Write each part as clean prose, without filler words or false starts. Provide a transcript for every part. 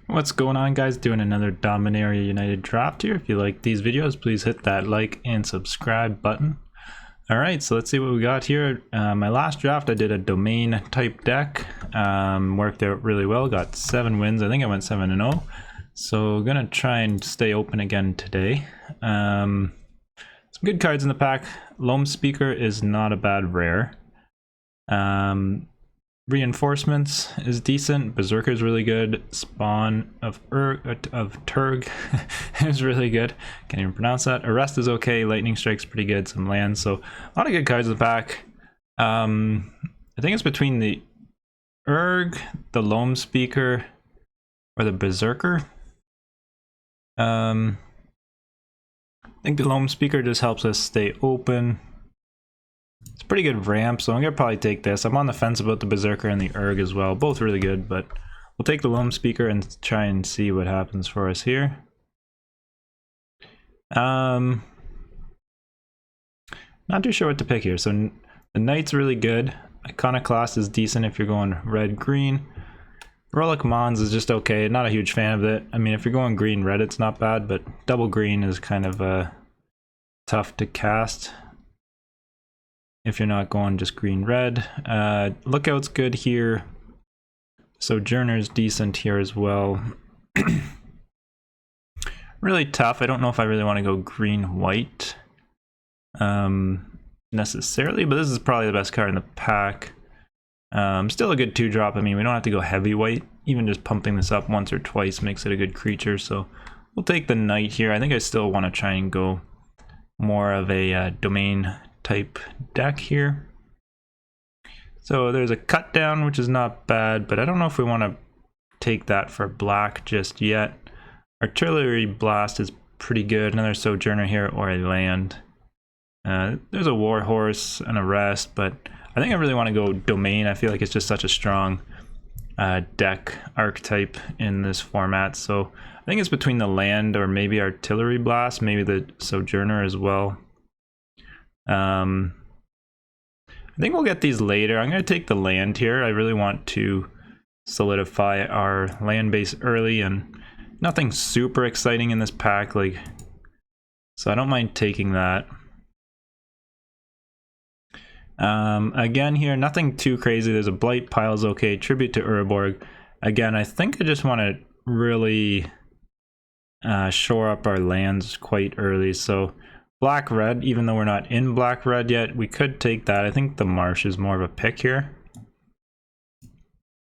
What's going on, guys? Doing another Dominaria United draft here. If you like these videos, please hit that like and subscribe button. Alright, so let's see what we got here. My last draft I did a domain type deck. Worked out really well, got 7 wins. I think I went 7-0. So gonna try and stay open again today. Some good cards in the pack. Loam Speaker is not a bad rare. Reinforcements is decent. Berserker is really good. Spawn of Turg is really good. Can't even pronounce that. Arrest is okay. Lightning Strike's pretty good. Some lands. So a lot of good cards in the pack. I think it's between the Urg, the Loam Speaker, or the Berserker. I think the Loam Speaker just helps us stay open. It's a pretty good ramp, so I'm gonna probably take this. I'm on the fence about the Berserker and the Urg as well. Both really good, but we'll take the Loam Speaker and try and see what happens for us here. Not too sure what to pick here. So the Knight's really good. Iconoclast is decent if you're going red-green. Relic Mons is just okay. Not a huge fan of it. I mean, if you're going green-red, it's not bad, but double green is kind of tough to cast if you're not going just green-red. Lookout's good here. Sojourner's decent here as well. Really tough. I don't know if I really want to go green-white necessarily, but this is probably the best card in the pack. Still a good 2-drop. I mean, we don't have to go heavy white. Even just pumping this up once or twice makes it a good creature, so we'll take the Knight here. I think I still want to try and go more of a domain type deck here. So there's a cut down, which is not bad, but I don't know if we want to take that for black just yet. Artillery Blast is pretty good. Another Sojourner here or a land. There's a Warhorse and a Rest, but I think I really want to go domain. I feel like it's just such a strong deck archetype in this format, so I think it's between the land or maybe Artillery Blast, maybe the Sojourner as well. I think we'll get these later. I'm going to take the land here. I really want to solidify our land base early, and nothing super exciting in this pack, so I don't mind taking that. Again here, nothing too crazy. There's a Blight Pile's okay. Tribute to Urborg. Again, I think I just want to really shore up our lands quite early, so black-red, even though we're not in black-red yet, we could take that. I think the Marsh is more of a pick here.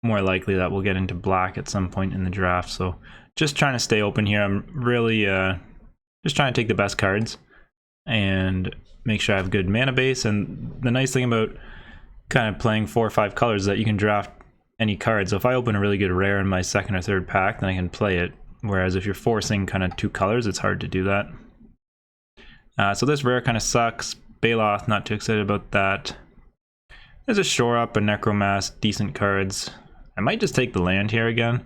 More likely that we'll get into black at some point in the draft, so just trying to stay open here. I'm really just trying to take the best cards and make sure I have good mana base. And the nice thing about kind of playing 4 or 5 colors is that you can draft any card. So if I open a really good rare in my second or third pack, then I can play it. Whereas if you're forcing kind of 2 colors, it's hard to do that. So this rare kind of sucks. Baloth, not too excited about that. There's a Shore Up, a Necromass, decent cards. I might just take the land here again.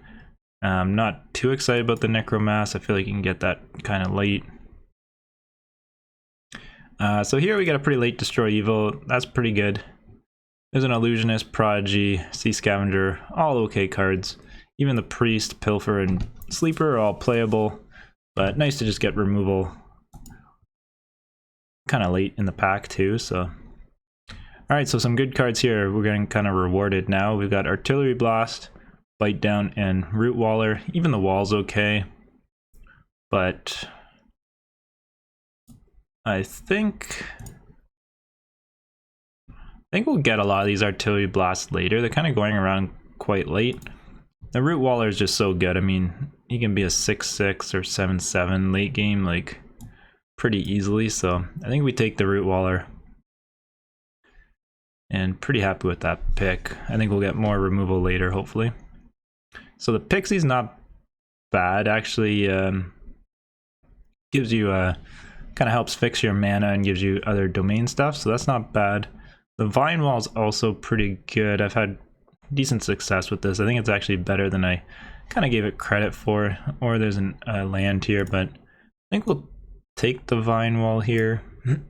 I'm not too excited about the Necromass. I feel like you can get that kind of late. So here we got a pretty late Destroy Evil. That's pretty good. There's an Illusionist, Prodigy, Sea Scavenger, all okay cards. Even the Priest, Pilfer, and Sleeper are all playable, but nice to just get removal kind of late in the pack too. So alright, so some good cards here. We're getting kind of rewarded now. We've got Artillery Blast, Bite Down, and Root Waller. Even the wall's okay, but I think we'll get a lot of these Artillery Blasts later. They're kind of going around quite late. The Root Waller is just so good. I mean, he can be a 6-6 or 7-7 late game, like, pretty easily. So I think we take the Root Waller. And pretty happy with that pick. I think we'll get more removal later, hopefully. So the Pixie's not bad. Actually, gives you kind of helps fix your mana and gives you other domain stuff, so that's not bad. The Vine Wall is also pretty good. I've had decent success with this. I think it's actually better than I kind of gave it credit for. Or there's a land here, but I think we'll take the Vine Wall here. Kind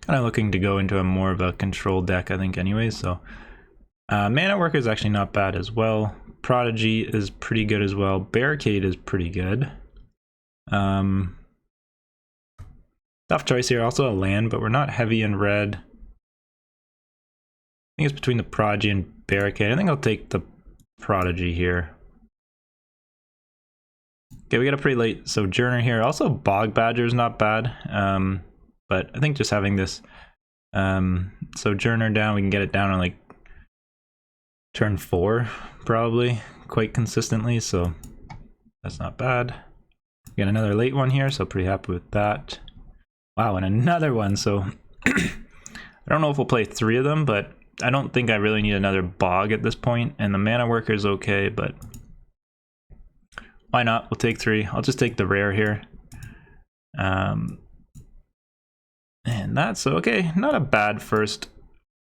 of looking to go into a more of a control deck, I think, anyways, so Mana Worker is actually not bad as well. Prodigy is pretty good as well. Barricade is pretty good. Tough choice here. Also a land, but we're not heavy in red. I think it's between the Prodigy and Barricade. I think I'll take the Prodigy here. Okay, we got a pretty late Sojourner here. Also, Bog Badger is not bad. But I think just having this Sojourner down, we can get it down on like turn 4, probably, quite consistently. So that's not bad. We got another late one here, so pretty happy with that. Wow, and another one. So I don't know if we'll play 3 of them, but I don't think I really need another Bog at this point. And the Mana Worker is okay, but why not? We'll take 3. I'll just take the rare here. And that's okay. Not a bad first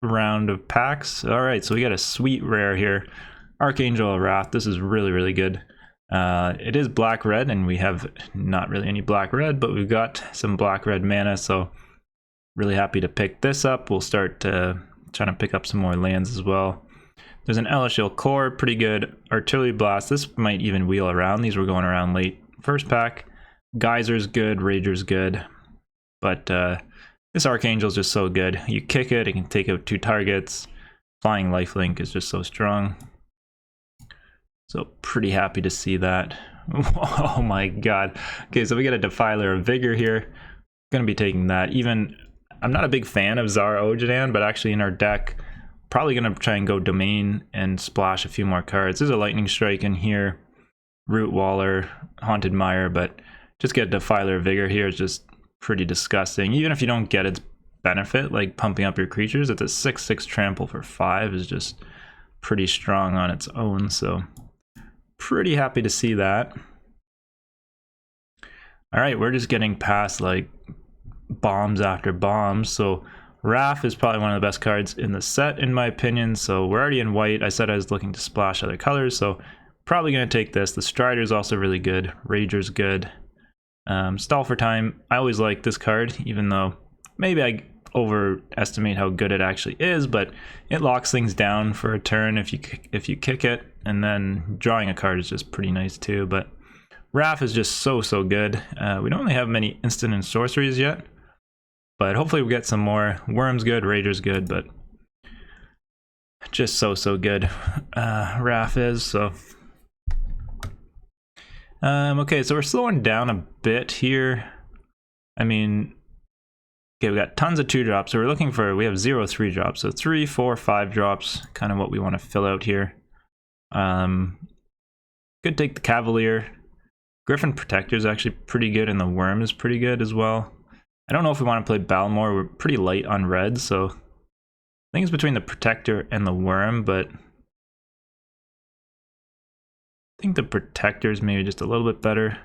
round of packs. All right, so we got a sweet rare here. Archangel of Wrath. This is really, really good. It is black-red, and we have not really any black-red, but we've got some black-red mana, so really happy to pick this up. We'll start trying to pick up some more lands as well. There's an Elishil Core, pretty good. Artillery Blast, this might even wheel around. These were going around late. First pack. Geyser's good, Rager's good. But this Archangel's just so good. You kick it, it can take out 2 targets. Flying Lifelink is just so strong. So pretty happy to see that. Oh my god. Okay, so we got a Defiler of Vigor here. Gonna be taking that. Even, I'm not a big fan of Zara Ojadan, but actually in our deck, probably gonna try and go Domain and splash a few more cards. There's a Lightning Strike in here, Root Waller, Haunted Mire, but just get Defiler of Vigor here is just pretty disgusting. Even if you don't get its benefit, like pumping up your creatures, it's a 6/6 trample for 5 is just pretty strong on its own, so pretty happy to see that. All right, we're just getting past like bombs after bombs, so Wrath is probably one of the best cards in the set, in my opinion. So we're already in white. I said I was looking to splash other colors, so probably going to take this. The Strider is also really good. Rager's good. Stall for Time. I always like this card, even though maybe I overestimate how good it actually is, but it locks things down for a turn if you kick it, and then drawing a card is just pretty nice too. But Wrath is just so good. We don't really have many instant and sorceries yet, but hopefully we'll get some more. Worm's good, Rager's good, but just so good. Wrath is, so. Okay, so we're slowing down a bit here. I mean, okay, we got tons of 2-drops, so we're looking for, we have 0 3-drops, so 3, 4, 5 drops, kind of what we want to fill out here. Could take the Cavalier. Griffin Protector is actually pretty good, and the Worm is pretty good as well. I don't know if we want to play Balmor. We're pretty light on red, so I think it's between the Protector and the Worm, but I think the Protector is maybe just a little bit better.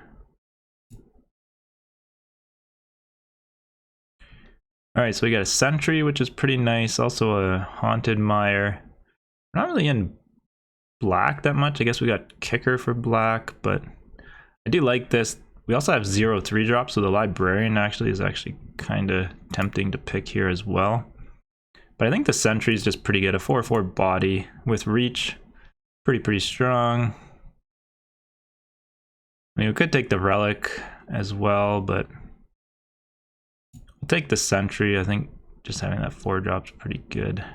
Alright, so we got a Sentry, which is pretty nice. Also a Haunted Mire. We're not really in black that much. I guess we got Kicker for black, but I do like this. We also have 0 3-drops, so the Librarian actually is kind of tempting to pick here as well. But I think the Sentry is just pretty good. A 4/4 body with reach. Pretty strong. I mean, we could take the Relic as well, but we'll take the Sentry. I think just having that 4-drop is pretty good.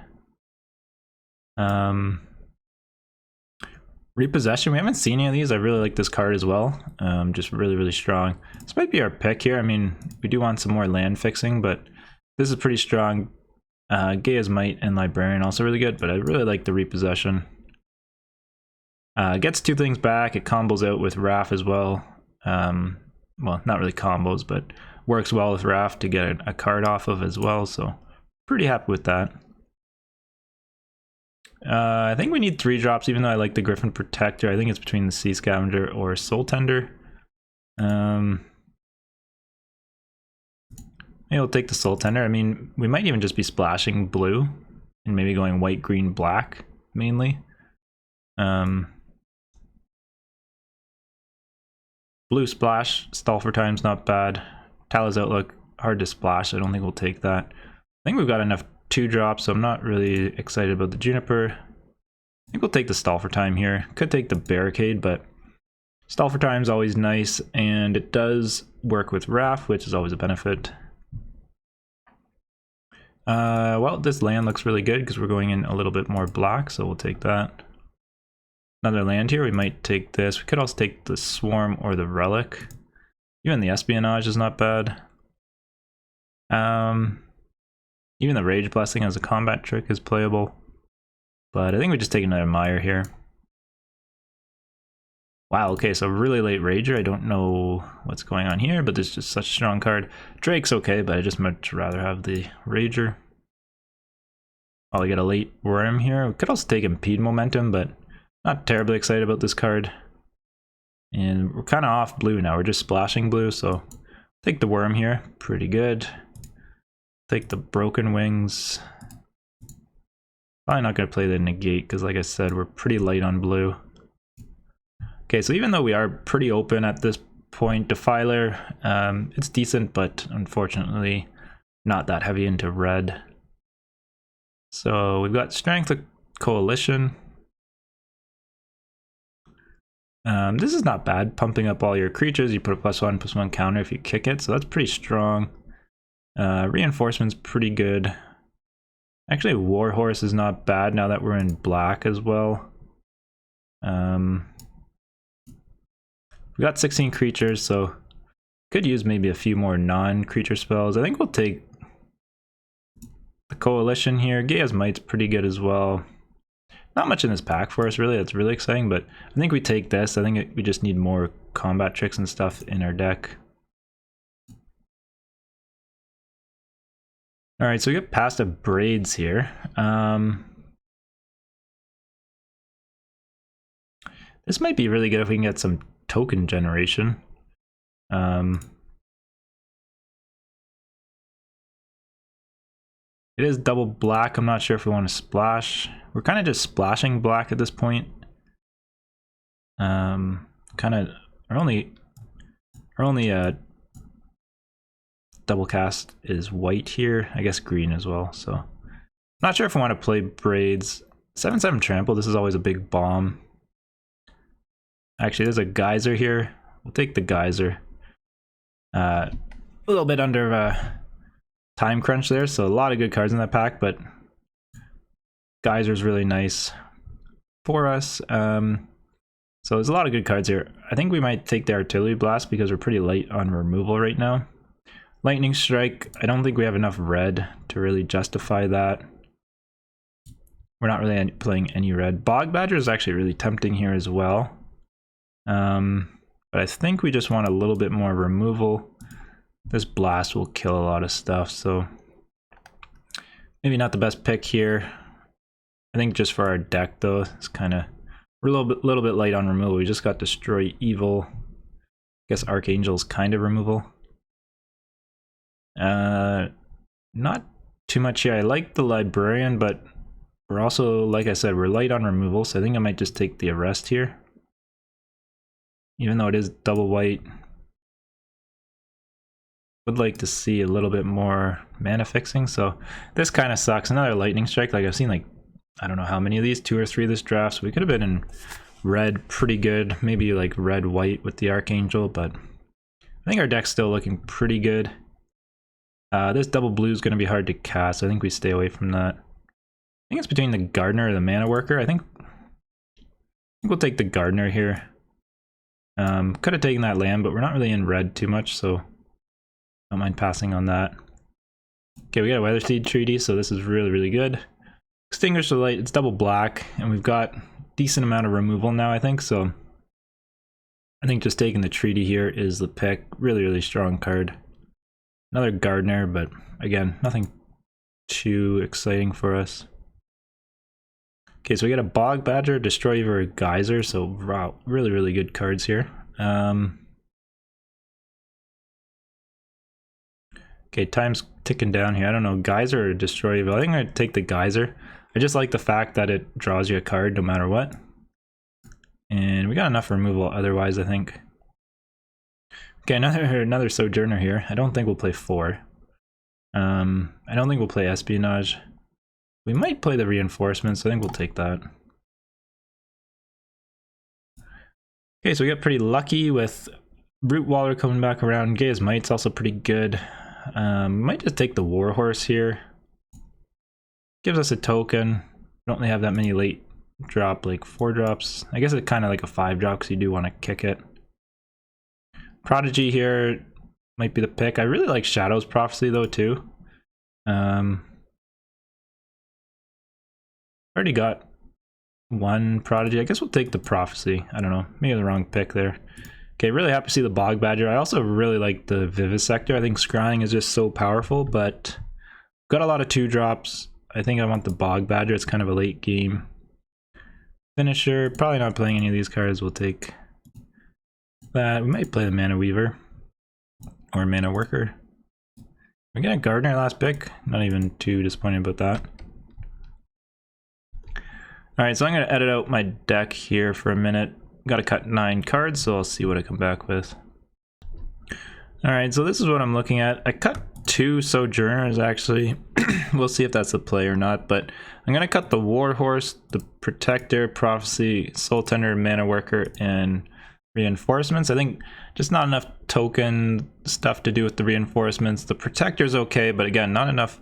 Repossession, we haven't seen any of these. I really like this card as well. Just really strong. This might be our pick here. I mean, we do want some more land fixing, but this is pretty strong. Gaia's Might and Librarian also really good, but I really like the Repossession. Gets 2 things back. It combos out with Wrath as well. Well, not really combos, but works well with Wrath to get a card off of as well, so pretty happy with that. I think we need 3-drops, even though I like the Griffin Protector. I think it's between the Sea Scavenger or Soul Tender. Maybe we'll take the Soul Tender. I mean, we might even just be splashing blue and maybe going white, green, black mainly. Blue splash, Stall for Time's not bad. Tal's Outlook, hard to splash. I don't think we'll take that. I think we've got enough 2-drops, so I'm not really excited about the Juniper. I think we'll take the stall for time here. Could take the barricade, but stall for time is always nice, and it does work with Wrath, which is always a benefit. Well, this land looks really good because we're going in a little bit more black, so we'll take that. Another land here, we might take this. We could also take the Swarm or the Relic. Even the Espionage is not bad. Even the Rage Blessing as a combat trick is playable. But I think we just take another Mire here. Wow, okay, so really late Rager. I don't know what's going on here, but this is just such a strong card. Drake's okay, but I just much rather have the Rager. Oh, we get a late Worm here. We could also take Impede Momentum, but not terribly excited about this card. And we're kind of off blue now. We're just splashing blue, so take the Worm here. Pretty good. Take the Broken Wings. Probably not going to play the Negate, because like I said, we're pretty light on blue. Okay, so even though we are pretty open at this point, Defiler, it's decent, but unfortunately not that heavy into red. So we've got Strength of Coalition. This is not bad, pumping up all your creatures. You put a +1/+1 counter if you kick it, so that's pretty strong. Reinforcement's pretty good. Actually, Warhorse is not bad now that we're in black as well. We got 16 creatures, so could use maybe a few more non-creature spells. I think we'll take the Coalition here. Gaia's Might's pretty good as well. Not much in this pack for us, really. That's really exciting, but I think we take this. I think we just need more combat tricks and stuff in our deck. Alright, so we get past a Braids here. This might be really good if we can get some token generation. It is double black. I'm not sure if we want to splash. We're kind of just splashing black at this point. Our only double cast is white here. I guess green as well. So not sure if I want to play Braids. 7/7 trample. This is always a big bomb. Actually, there's a Geyser here. We'll take the Geyser. A little bit under time crunch there, so a lot of good cards in that pack, but Geyser's really nice for us. So there's a lot of good cards here. I think we might take the Artillery Blast because we're pretty light on removal right now. Lightning Strike, I don't think we have enough red to really justify that. We're not really playing any red. Bog Badger is actually really tempting here as well. But I think we just want a little bit more removal. This blast will kill a lot of stuff, so maybe not the best pick here. I think just for our deck though, it's kind of, we're a little bit light on removal. We just got Destroy Evil. I guess Archangel's kind of removal. Not too much here. I like the Librarian, but we're also, like I said, we're light on removal, so I think I might just take the Arrest here. Even though it is double white. Would like to see a little bit more mana fixing, so this kind of sucks. Another Lightning Strike. Like I've seen like, I don't know how many of these, 2 or 3 this draft, so we could have been in red pretty good. Maybe like red-white with the Archangel, but I think our deck's still looking pretty good. This double blue is going to be hard to cast, so I think we stay away from that. I think it's between the Gardener or the Mana Worker. I think we'll take the Gardener here. Could have taken that land, but we're not really in red too much, so don't mind passing on that. Okay, we got a Weatherseed Treaty, so this is really, really good. Extinguish the Light, it's double black, and we've got a decent amount of removal now, I think, so I think just taking the Treaty here is the pick. Really, really strong card. Another Gardener, but again, nothing too exciting for us. Okay, so we got a Bog Badger, Destroy Evil, Geyser, so wow, really, really good cards here. Okay, time's ticking down here. I don't know, Geyser or Destroy Evil. I think I'm gonna take the Geyser. I just like the fact that it draws you a card no matter what. And we got enough removal otherwise, I think. Okay, another Sojourner here. I don't think we'll play 4. I don't think we'll play Espionage. We might play the Reinforcements, so I think we'll take that. Okay, so we got pretty lucky with Root Waller coming back around. Gaia's Might's also pretty good. Might just take the Warhorse here. Gives us a token. Don't really have that many late drop, like 4 drops. I guess it's kind of like a 5 drop because you do want to kick it. Prodigy here might be the pick. I really like Shadow's Prophecy though too. Already got one Prodigy. I guess we'll take the Prophecy. I don't know, maybe the wrong pick there. Okay, really happy to see the Bog Badger. I also really like the Vivisector. I think Scrying is just so powerful, but got a lot of 2 drops. I think I want the Bog Badger. It's kind of a late game finisher. Probably not playing any of these cards. We'll take that. We might play the Mana Weaver or Mana Worker. We got a Gardener last pick. Not even too disappointed about that. Alright, so I'm going to edit out my deck here for a minute. Got to cut 9 cards, so I'll see what I come back with. Alright, so this is what I'm looking at. I cut 2 Sojourners actually. We'll see if that's a play or not, but I'm going to cut the Warhorse, the Protector, Prophecy, Soul Tender, Mana Worker, and Reinforcements. I think just not enough token stuff to do with the Reinforcements. The Protector's okay, but again, not enough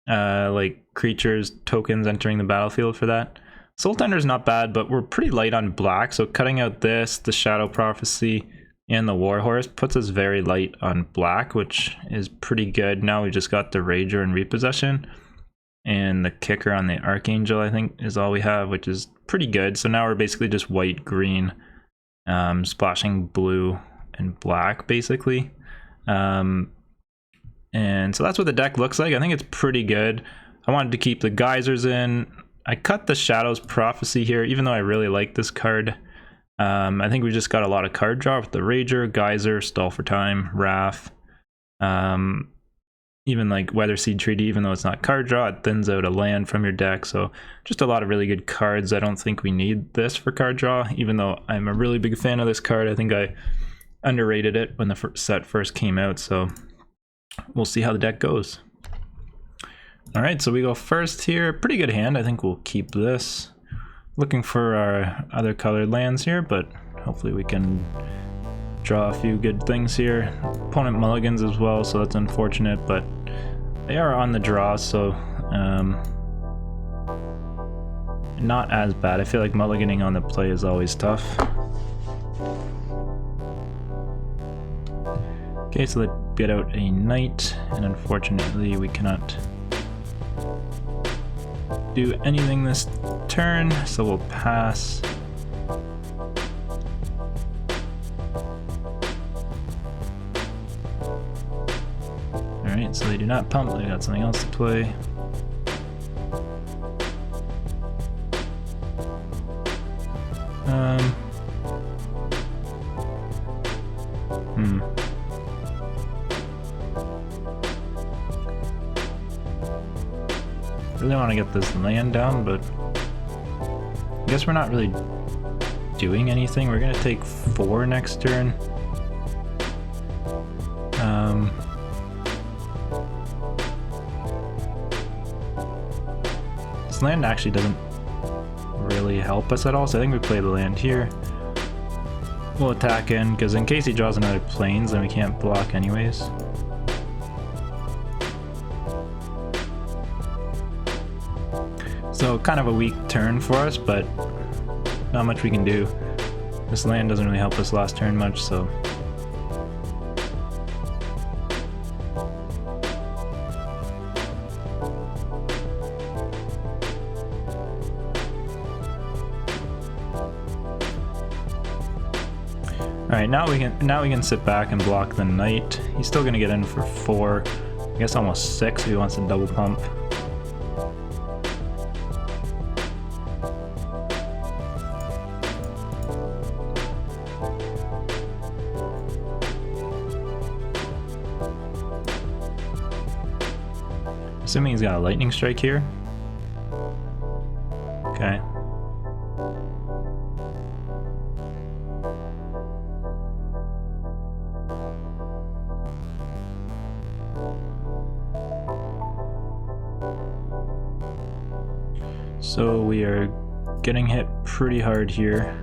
like creatures, tokens entering the battlefield for that. Soul Tender's not bad, but we're pretty light on black, so cutting out this, the Shadow Prophecy, and the Warhorse puts us very light on black, which is pretty good. Now we just got the Rager and Repossession, and the Kicker on the Archangel, I think, is all we have, which is pretty good. So now we're basically just white, green, splashing blue and black, basically. And so that's what the deck looks like. I think it's pretty good. I wanted to keep the Geysers in. I cut the Shadow's Prophecy here, even though I really like this card. I think we just got a lot of card draw with the Rager, Geyser, Stall for Time, Wrath. Even like Weather Seed Treaty, even though it's not card draw, it thins out a land from your deck. So just a lot of really good cards. I don't think we need this for card draw, even though I'm a really big fan of this card. I think I underrated it when the set first came out. So we'll see how the deck goes. All right, so we go first here. Pretty good hand. I think we'll keep this. Looking for our other colored lands here, but hopefully we can draw a few good things here. Opponent mulligans as well, so that's unfortunate, but they are on the draw, so not as bad. I feel like mulliganing on the play is always tough. Okay, so let's get out a knight, and unfortunately we cannot do anything this turn, so we'll pass. Alright, so they do not pump, they got something else to play. Really want to get this land down, but I guess we're not really doing anything. We're gonna take 4 next turn. This land actually doesn't really help us at all, so I think we play the land here. We'll attack in, because in case he draws another plains, then we can't block anyways. So kind of a weak turn for us, but not much we can do. This land doesn't really help us last turn much, so. Alright, now we can sit back and block the knight. He's still gonna get in for 4, I guess almost 6 if he wants to double pump. Assuming he's got a lightning strike here. Okay. So we are getting hit pretty hard here.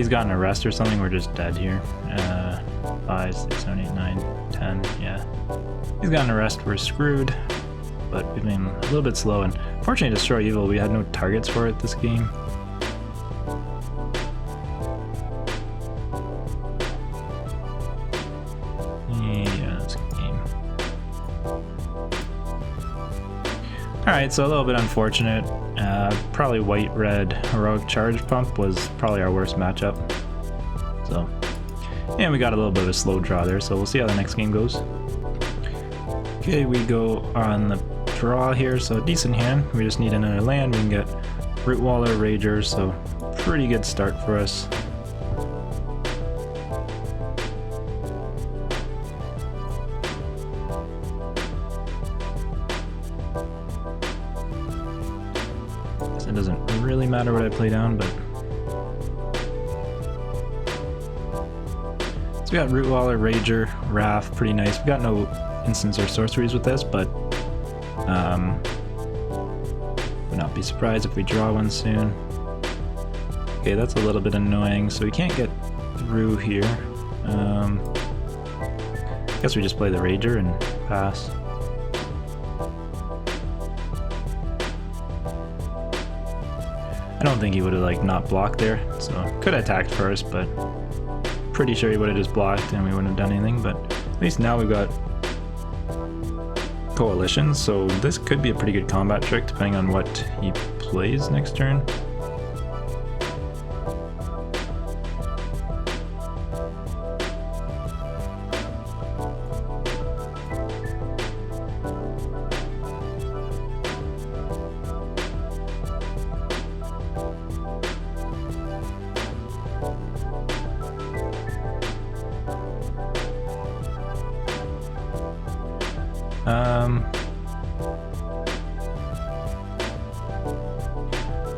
he's gotten a rest or something, we're just dead here. 5, 6, 7, 8, 9, 10, yeah. He's gotten a rest, we're screwed. But we've been a little bit slow, and fortunately Destroy Evil, we had no targets for it this game. Yeah, that's a good game. Alright, so a little bit unfortunate. Probably white-red Heroic Charge Pump was probably our worst matchup. So, yeah, we got a little bit of a slow draw there, so we'll see how the next game goes. Okay, we go on the draw here, so decent hand. We just need another land. We can get Rootwaller, Rager, so pretty good start for us. It doesn't really matter what I play down, but so we got Rootwaller, Rager, Wrath, pretty nice. We got no instants or sorceries with this, but would not be surprised if we draw one soon. Okay, that's a little bit annoying, so we can't get through here. Guess we just play the Rager and pass. I don't think he would have like not blocked there, so could have attacked first, but pretty sure he would have just blocked and we wouldn't have done anything. But at least now we've got Coalition, so this could be a pretty good combat trick depending on what he plays next turn.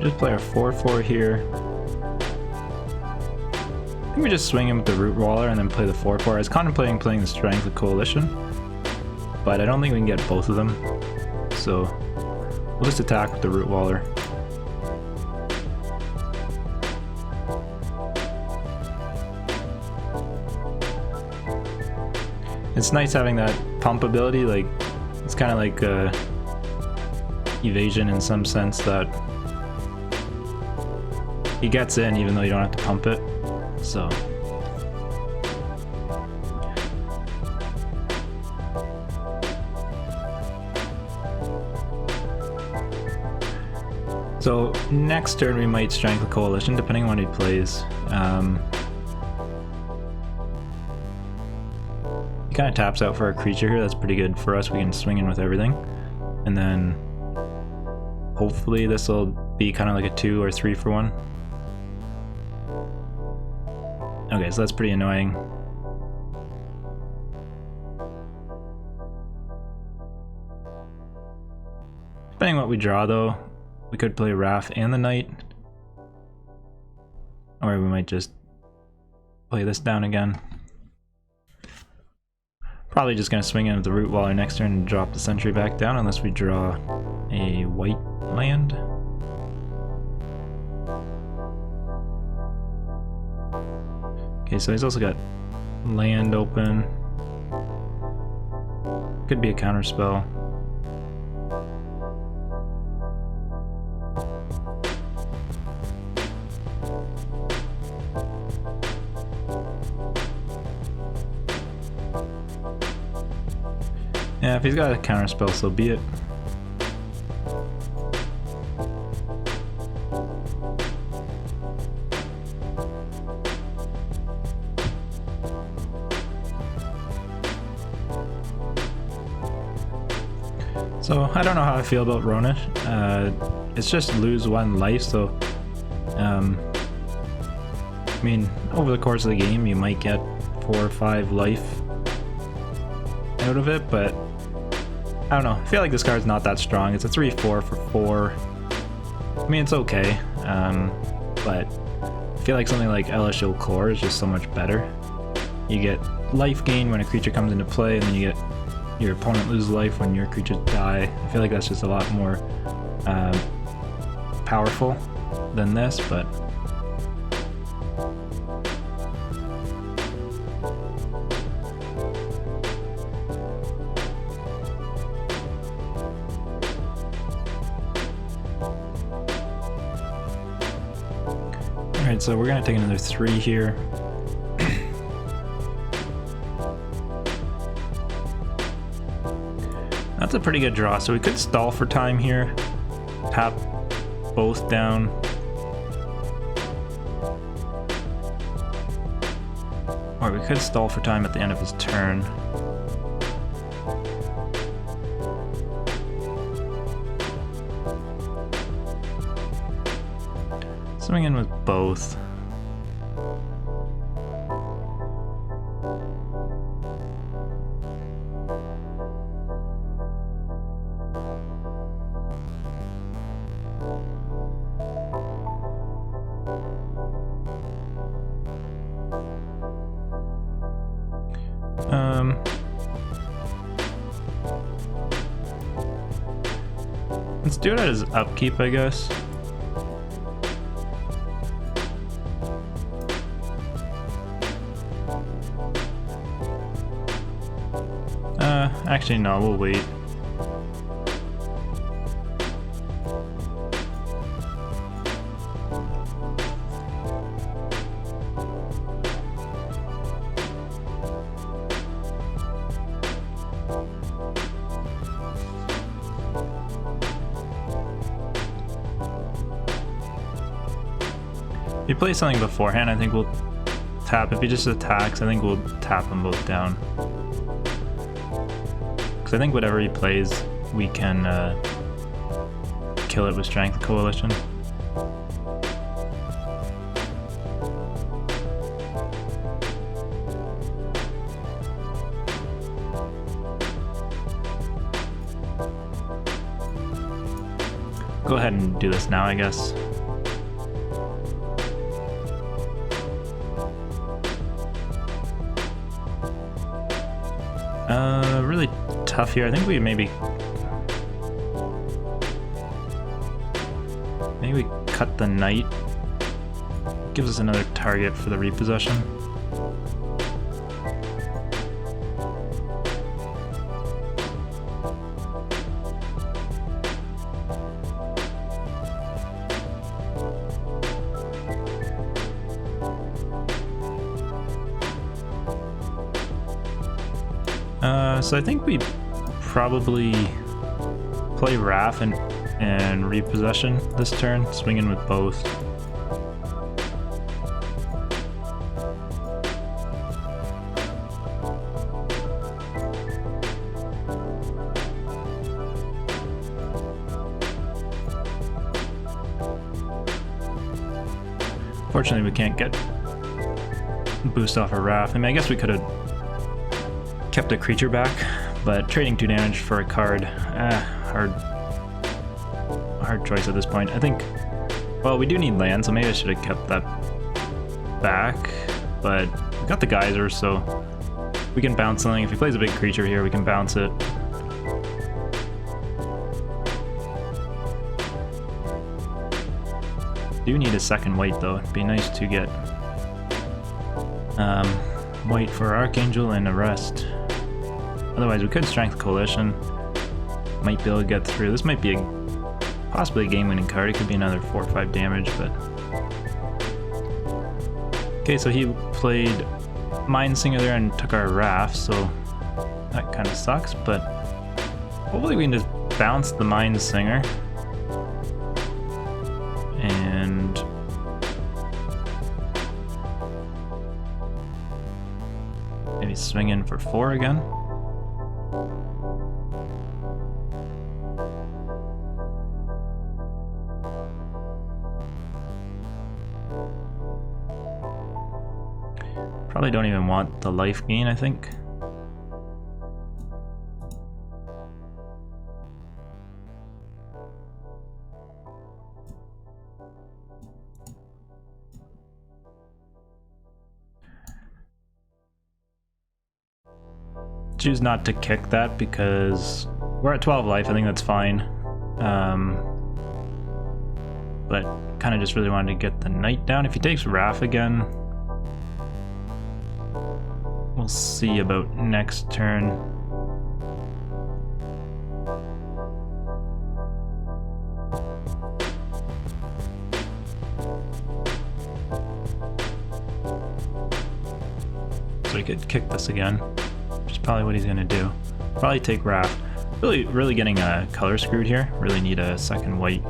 Just play our 4/4 here. I think we just swing him with the Rootwaller and then play the 4/4. I was contemplating playing the Strength of Coalition, but I don't think we can get both of them. So we'll just attack with the Rootwaller. It's nice having that pump ability, like it's kind of like evasion in some sense that he gets in even though you don't have to pump it. So next turn we might Strength the Coalition depending on what he plays. He kind of taps out for a creature here. That's pretty good for us. We can swing in with everything, and then hopefully this will be kind of like a 2 or 3 for 1. Okay, so that's pretty annoying. Depending on what we draw though, we could play Wrath and the Knight, or we might just play this down again. Probably just gonna swing in with the Rootwaller next turn and drop the Sentry back down unless we draw a white land. Okay, so he's also got land open. Could be a counter spell. Yeah, if he's got a counter spell, so be it. So I don't know how I feel about Ronish. It's just lose 1 life, so I mean, over the course of the game you might get 4 or 5 life out of it, but I don't know. I feel like this card's not that strong. It's a 3/4 for 4. I mean, it's okay, but I feel like something like Elishil Core is just so much better. You get life gain when a creature comes into play, and then you get your opponent lose life when your creatures die. I feel like that's just a lot more powerful than this, but so we're gonna take another 3 here. That's a pretty good draw, so we could stall for time here. Tap both down. Or we could stall for time at the end of his turn. Swing in with both. Let's do it as upkeep, I guess. Actually, no, we'll wait. If he plays something beforehand, I think we'll tap. If he just attacks, I think we'll tap them both down. Because I think whatever he plays, we can kill it with Strength Coalition. Go ahead and do this now, I guess. Really tough here. I think we maybe cut the knight. Gives us another target for the repossession. So I think we probably play Wrath and repossession this turn, swinging with both. Fortunately, we can't get boost off a Wrath. I mean, I guess we could have kept a creature back, but trading 2 damage for a card, hard choice at this point. I think, well, we do need land, so maybe I should have kept that back, but we got the Geyser, so we can bounce something. If he plays a big creature here, we can bounce it. Do need a second white though. It'd be nice to get white for Archangel and Arrest. Otherwise, we could Strength Coalition. Might be able to get through. This might be possibly a game-winning card. It could be another 4 or 5 damage, but... Okay, so he played Mindsinger there and took our Wrath, so that kind of sucks, but hopefully we can just bounce the Mindsinger. And... maybe swing in for 4 again. Probably don't even want the life gain, I think. Choose not to kick that because we're at 12 life. I think that's fine. But kind of just really wanted to get the knight down. If he takes Wrath again, we'll see about next turn. I could kick this again, which is probably what he's gonna do. Probably take Wrath. Really getting color screwed here. Really need a second white.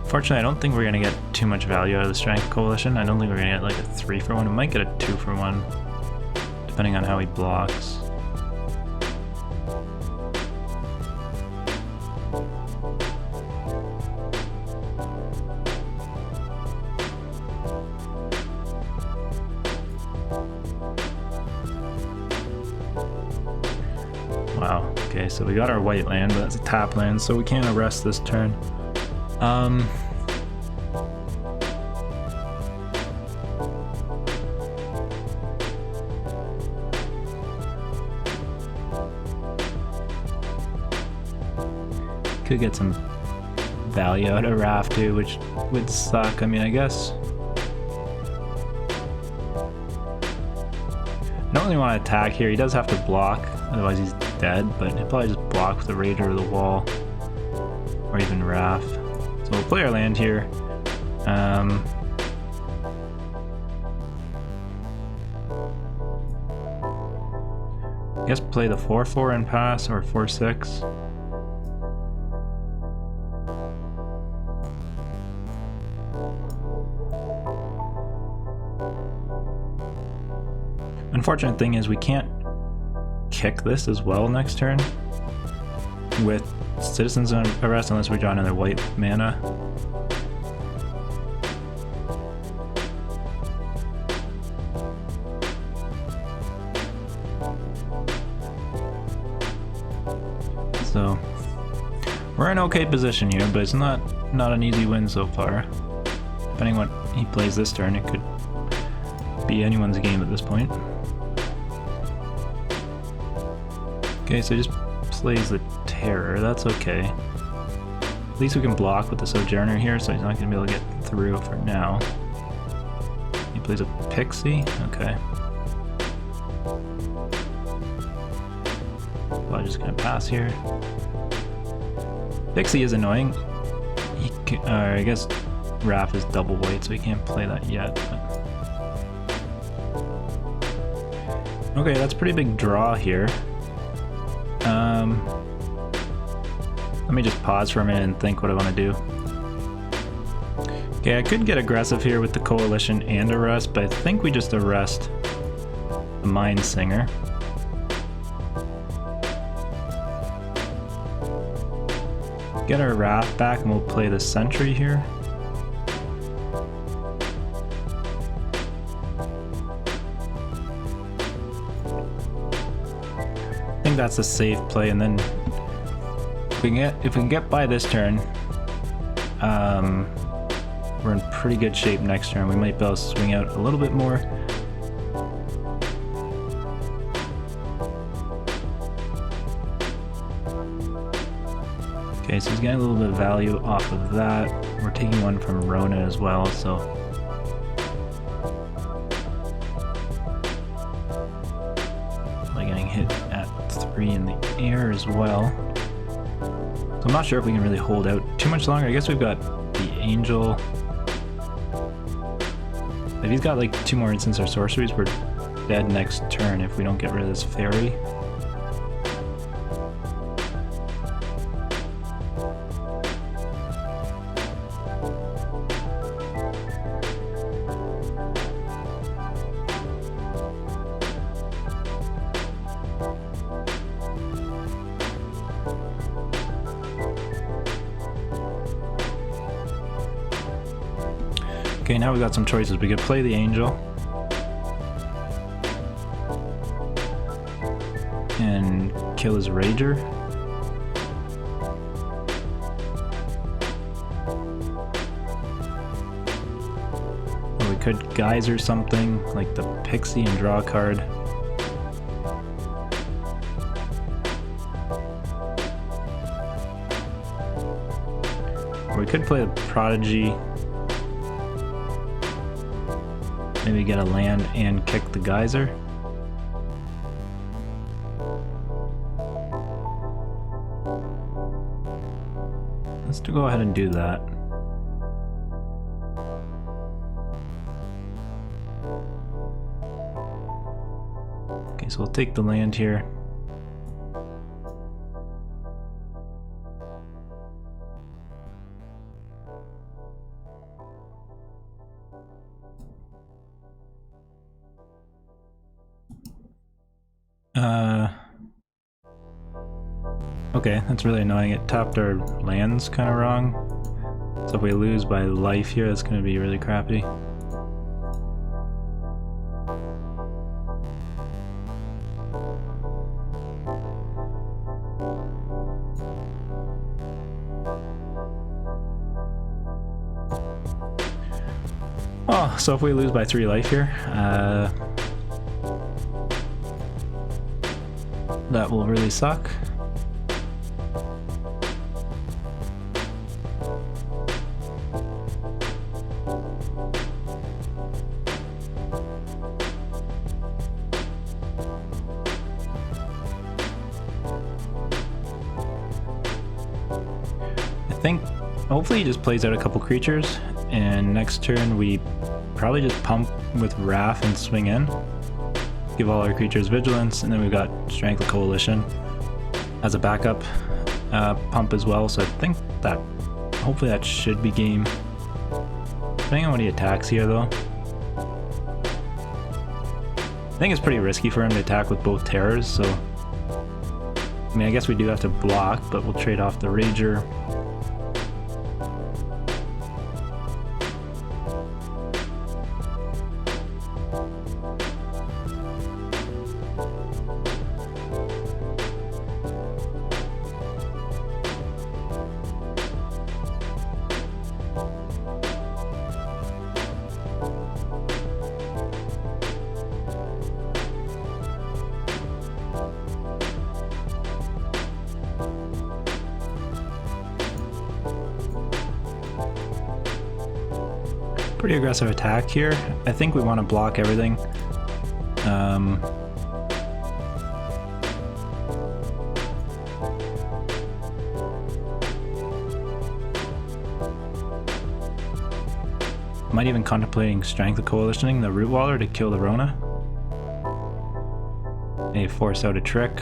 Unfortunately, I don't think we're going to get too much value out of the Strength Coalition. I don't think we're going to get like a 3-for-1. We might get a 2-for-1, depending on how he blocks. Wow, okay, so we got our white land, but that's a tap land, so we can't arrest this turn. Could get some value out of Wrath too, which would suck. I mean, I guess I don't really want to attack here. He does have to block, otherwise he's dead, but he'll probably just block with the Raider or the Wall, or even Wrath. So we'll play our land here. I guess play the 4-4 and pass, or 4-6. Unfortunate thing is we can't kick this as well next turn with Citizen's Arrest unless we draw another white mana. So we're in okay position here, but it's not an easy win so far. Depending on what he plays this turn, it could be anyone's game at this point. Okay, so he just plays the Terror, that's okay. At least we can block with the Sojourner here, so he's not going to be able to get through for now. He plays a Pixie, okay. Well, I'm just going to pass here. Pixie is annoying. He can, I guess Wrath is double white, so he can't play that yet. But... okay, that's a pretty big draw here. Let me just pause for a minute and think what I want to do. Okay, I could get aggressive here with the Coalition and arrest, but I think we just arrest the Mind Singer. Get our Wrath back and we'll play the Sentry here. I think that's a safe play, and then if we can get by this turn, we're in pretty good shape next turn. We might be able to swing out a little bit more. Okay, so he's getting a little bit of value off of that. We're taking one from Rona as well, so probably getting hit at 3 in the air as well. So I'm not sure if we can really hold out too much longer. I guess we've got the Angel. If he's got like 2 more instants or sorceries, we're dead next turn if we don't get rid of this Fairy. Okay, now we got some choices. We could play the Angel and kill his Rager. Or we could Geyser something like the Pixie and draw a card. We could play the Prodigy. Maybe get a land and kick the Geyser. Let's go ahead and do that. Okay, so we'll take the land here. Okay, that's really annoying. It tapped our lands kind of wrong. So if we lose by life here, that's going to be really crappy. Oh, so if we lose by 3 life here, that will really suck. I think hopefully he just plays out a couple creatures, and next turn we probably just pump with Wrath and swing in. Give all our creatures vigilance, and then we've got Strength of Coalition as a backup pump as well, so I think that hopefully that should be game. Depending on what he attacks here though. I think it's pretty risky for him to attack with both terrors, so I mean I guess we do have to block, but we'll trade off the Rager. Pretty aggressive attack here. I think we want to block everything. Might even contemplating Strength of Coalitioning the Root Waller to kill the Rona. Maybe force out a trick.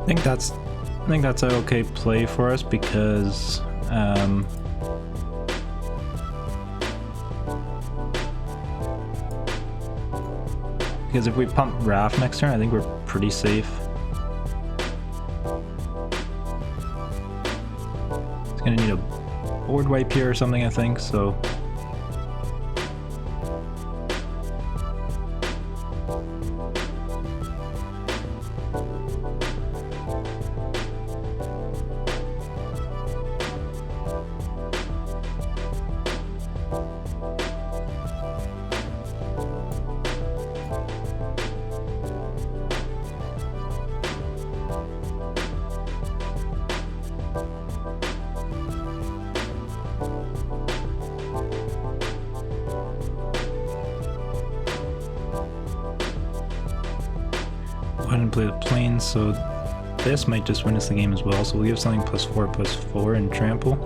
I think that's an okay play for us because if we pump Wrath next turn, I think we're pretty safe. It's gonna need a board wipe here or something, I think, so. Go ahead and play the Plains, so this might just win us the game as well, so we'll give something +4/+4 and trample.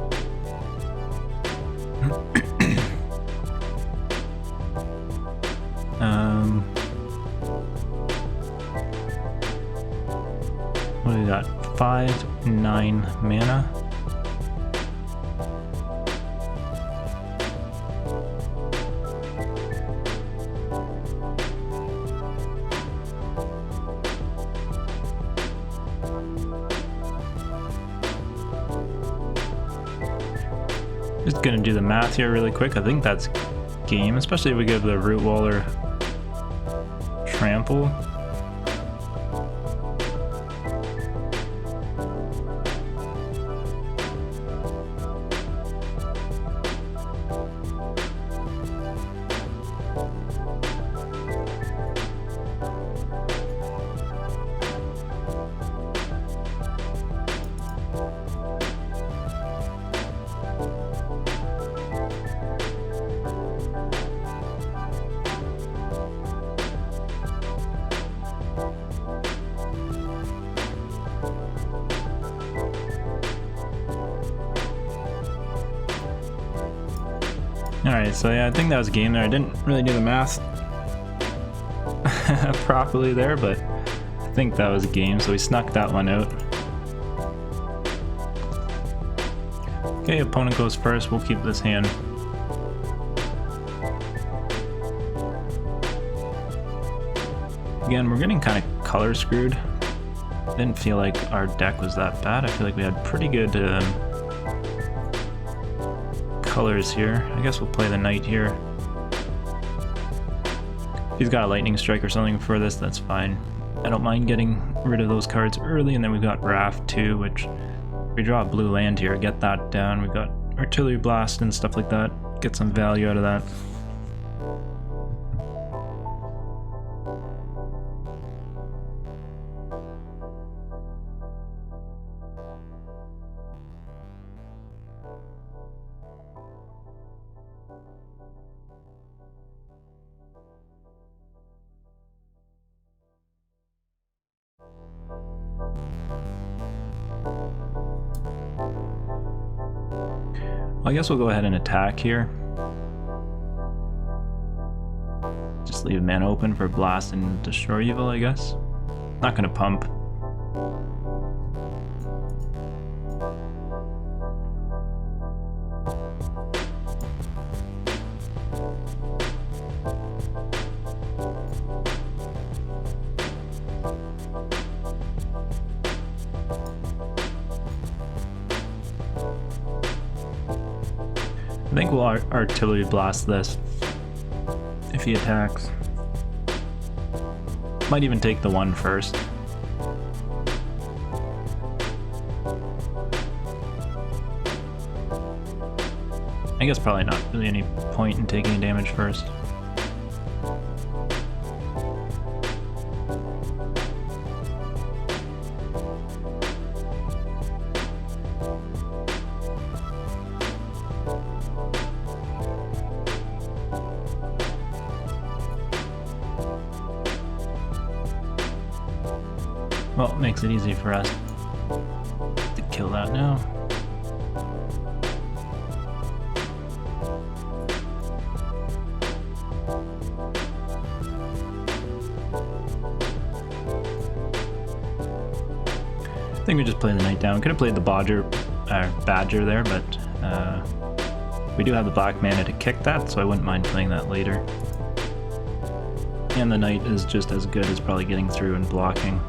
What do we got? 5, 9 mana. Just gonna do the math here really quick. I think that's game, especially if we give the Root Waller trample. Alright, so yeah, I think that was a game there. I didn't really do the math properly there, but I think that was a game, so we snuck that one out. Okay, opponent goes first. We'll keep this hand. Again, we're getting kind of color screwed. I didn't feel like our deck was that bad. I feel like we had pretty good colors here. I guess we'll play the knight here. If he's got a lightning strike or something for this, that's fine. I don't mind getting rid of those cards early, and then we've got Raft too, which if we draw a blue land here, get that down. We've got Artillery Blast and stuff like that. Get some value out of that. I guess we'll go ahead and attack here. Just leave mana open for Blast and Destroy Evil, I guess. Not gonna pump. I think we'll Artillery Blast this if he attacks. Might even take the 1 first. I guess probably not really any point in taking damage first. Well, it makes it easy for us to kill that now. I think we just play the knight down. Could have played the Badger there, but we do have the black mana to kick that, so I wouldn't mind playing that later. And the knight is just as good as probably getting through and blocking.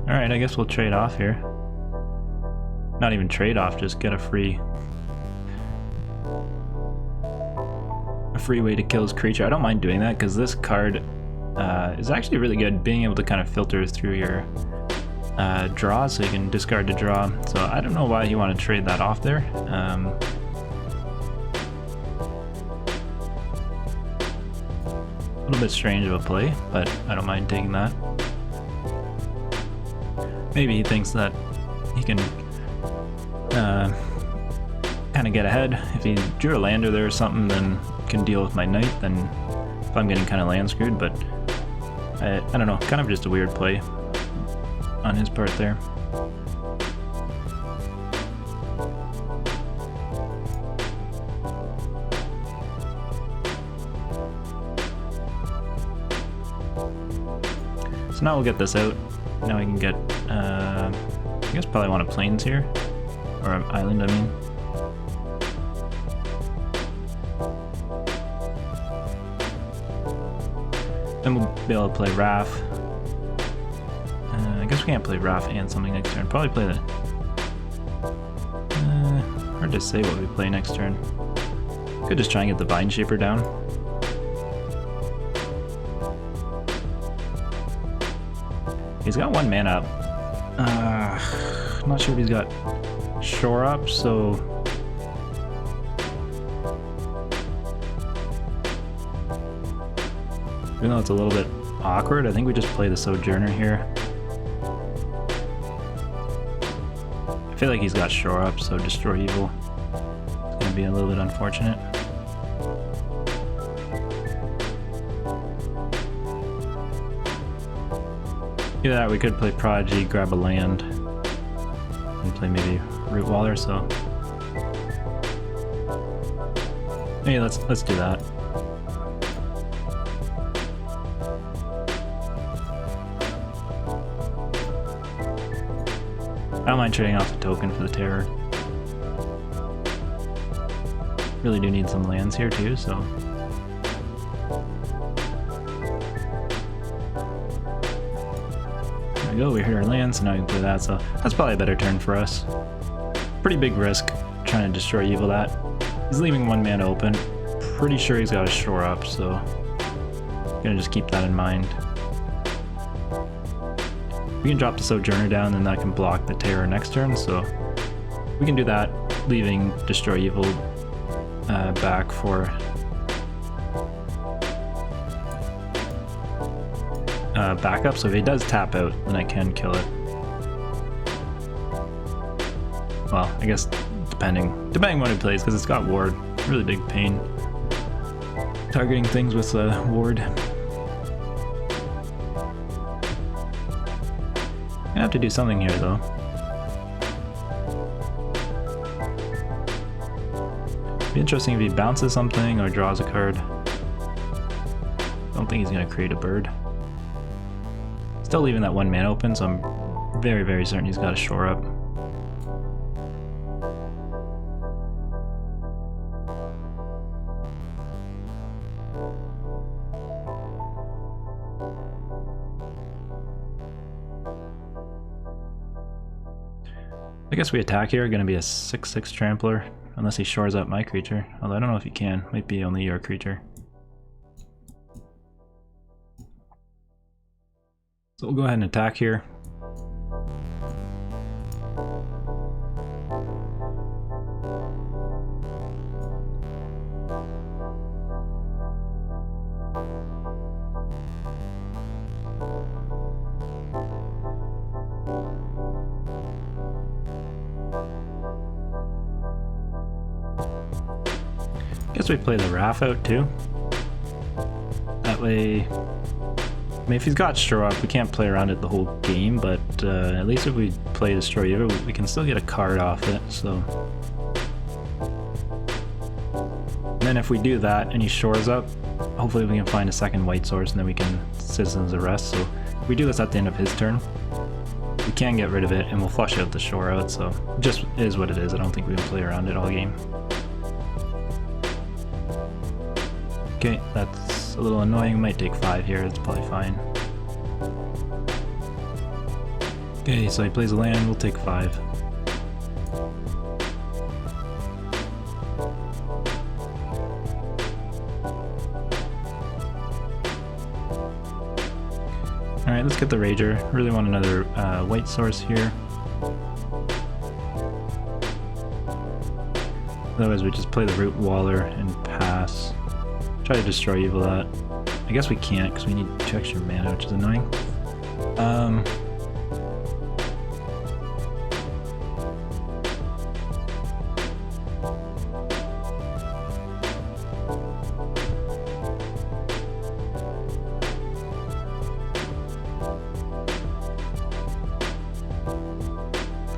Alright, I guess we'll trade off here. Not even trade off, just get a free way to kill his creature. I don't mind doing that because this card is actually really good, being able to kind of filter through your draws so you can discard to draw. So I don't know why you want to trade that off there. A little bit strange of a play, but I don't mind taking that. Maybe he thinks that he can kind of get ahead. If he drew a lander there or something, then can deal with my knight, then if I'm getting kind of land screwed, but I don't know, kind of just a weird play on his part there. So now we'll get this out. Now we can get, I guess probably want a plains here. Or an island, I mean. Then we'll be able to play Wrath. I guess we can't play Wrath and something next turn. Probably play the... hard to say what we play next turn. Could just try and get the Vine Shaper down. He's got 1 mana up. I'm not sure if he's got Shore Up, so... Even though it's a little bit awkward, I think we just play the Sojourner here. I feel like he's got Shore Up, so Destroy Evil. It's gonna be a little bit unfortunate. Either that, we could play Prodigy, grab a land, and play maybe Root Waller, so... Hey, let's do that. I don't mind trading off a token for the Terror. Really do need some lands here too, so... There we go, we hit our lands, so now we can play that, so that's probably a better turn for us. Pretty big risk trying to destroy Evil that. He's leaving 1 mana open. Pretty sure he's got a Shore Up, so... Gonna just keep that in mind. We can drop the Sojourner down, and that can block the Terror next turn, so we can do that, leaving Destroy Evil back for backup, so if he does tap out, then I can kill it. Well, I guess depending what he plays, because it's got Ward. Really big pain targeting things with Ward. I have to do something here, though. Be interesting if he bounces something or draws a card. Don't think he's gonna create a bird. Still leaving that 1 mana open, so I'm very, very certain he's got a Shore Up. I guess we attack here, gonna be a 6/6 Trampler, unless he shores up my creature. Although I don't know if he can, might be only your creature. So we'll go ahead and attack here. Guess we play the Wrath out too. That way, I mean, if he's got Shore Up, we can't play around it the whole game, but at least if we play Destroy Evil, we can still get a card off it, so. And then if we do that and he shores up, hopefully we can find a second white source and then we can Citizen's Arrest, so if we do this at the end of his turn, we can get rid of it and we'll flush out the Shore Out, so it just is what it is. I don't think we can play around it all game. Okay, that's a little annoying. We might take 5 here, it's probably fine. Okay, so he plays a land, we'll take 5. Alright, let's get the Rager. Really want another white source here. Otherwise we just play the Root Waller and pass. Try to Destroy Evil that. I guess we can't because we need 2 extra mana, which is annoying.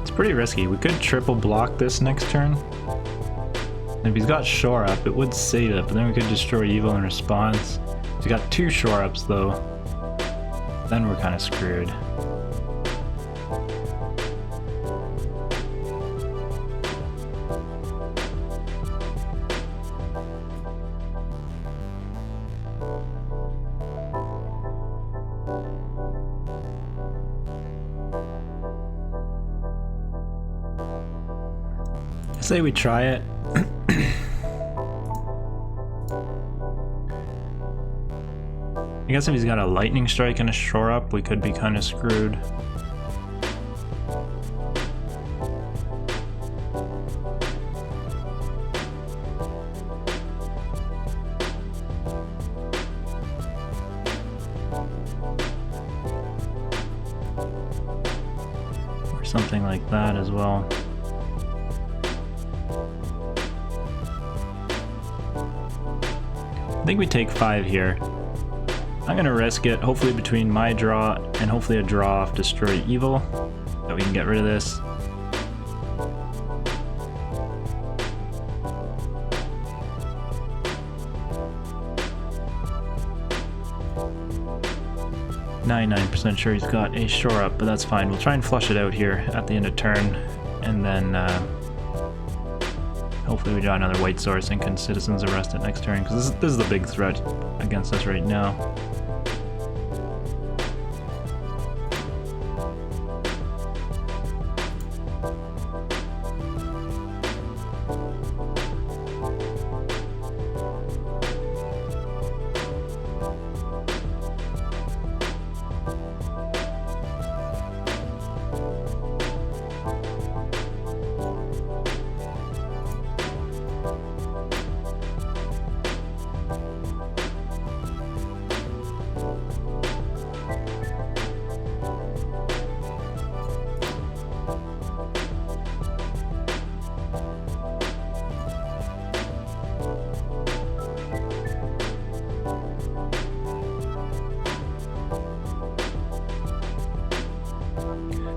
It's pretty risky. We could triple block this next turn. And if he's got Shore Up, it would save it, but then we could Destroy Evil in response. He's got 2 Shore Ups though. then we're kind of screwed. I say we try it. I guess if he's got a lightning strike and a shore up, we could be kind of screwed. Or something like that as well. I think we take 5 here. I'm gonna risk it, hopefully between my draw and hopefully a draw off Destroy Evil, that we can get rid of this. .99% sure he's got a shore up, but that's fine. We'll try and flush it out here at the end of turn, and then hopefully we draw another white source and can Citizen's Arrest it next turn, because this is the big threat against us right now.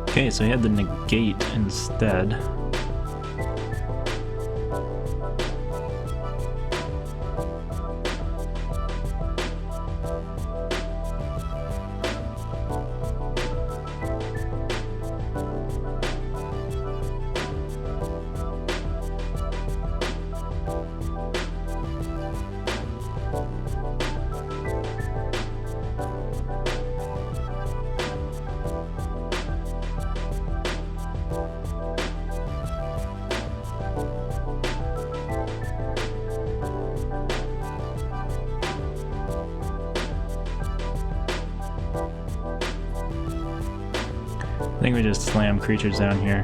Okay, so he had the negate instead. I think we just slam creatures down here.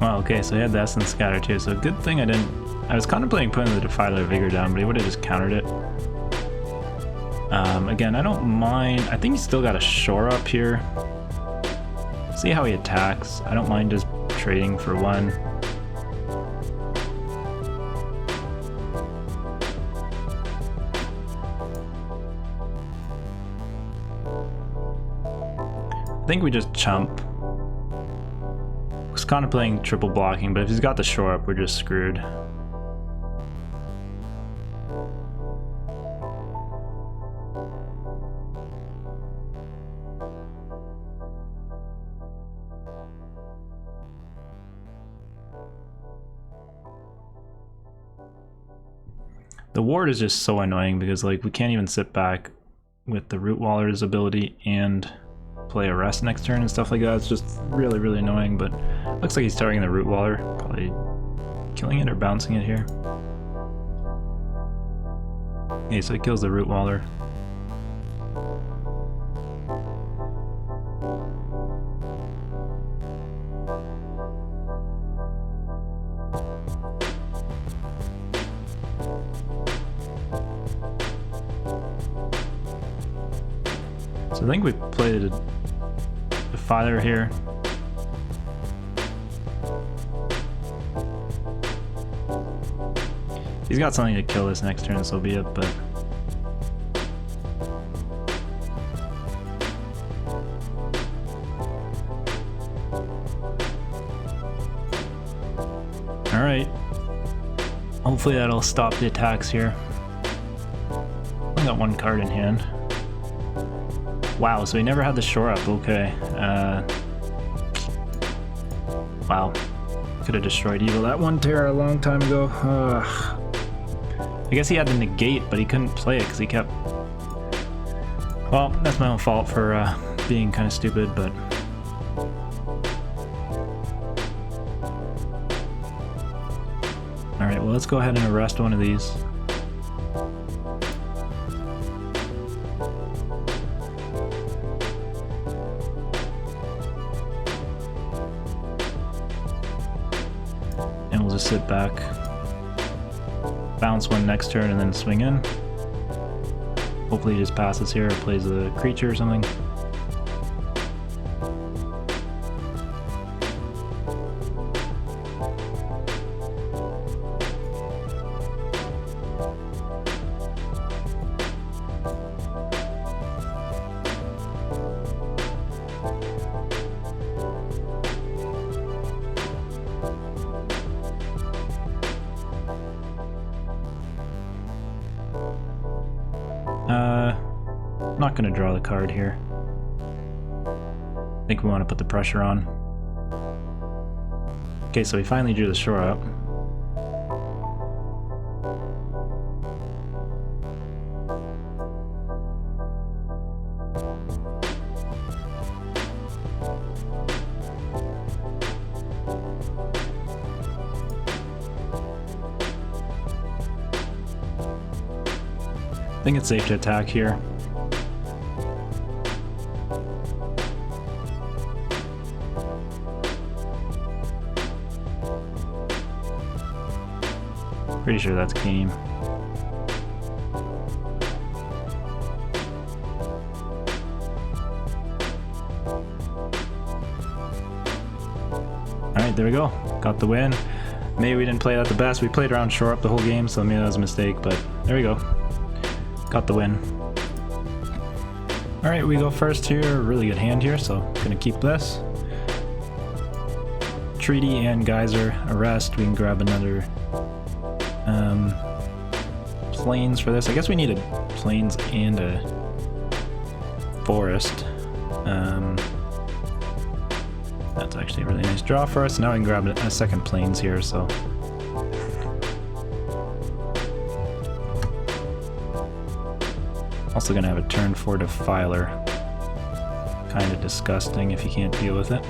Wow, okay, so he had the Essence Scatter too, so good thing I didn't... I was contemplating putting the Defiler Vigor down, but he would have just countered it. Again, I don't mind... I think he's still got a shore up here. See how he attacks. I don't mind just trading for 1. I think we just chump. I was contemplating triple blocking, but if he's got the shore up, we're just screwed. The ward is just so annoying because like we can't even sit back with the Root Waller's ability and play Arrest next turn and stuff like that. It's just really, really annoying, but looks like he's targeting the Root Waller, probably killing it or bouncing it here. Okay, so he kills the Root Waller. So I think we played a Defiler here. He's got something to kill this next turn, so be it, but... Alright. Hopefully that'll stop the attacks here. I got one card in hand. Wow, so he never had the shore up. Okay. Wow. Could have destroyed Evil that one Terra a long time ago. I guess he had the negate, but he couldn't play it because he kept... Well, that's my own fault for being kind of stupid, but... Alright, well let's go ahead and arrest one of these. And we'll just sit back. Bounce one next turn and then swing in. Hopefully he just passes here or plays a creature or something. I'm not gonna draw the card here. I think we want to put the pressure on. Okay, so we finally drew the shore up. I think it's safe to attack here. Pretty sure that's game. Alright, there we go. Got the win. Maybe we didn't play that the best. We played around shore up the whole game, so maybe that was a mistake, but there we go. Got the win. Alright, we go first here. Really good hand here, so gonna keep this. Treaty and Geyser arrest. We can grab another plains for this. I guess we needed plains and a forest. That's actually a really nice draw for us. Now we can grab a second plains here, so. Also gonna have a turn 4 Defiler. Kinda disgusting if you can't deal with it.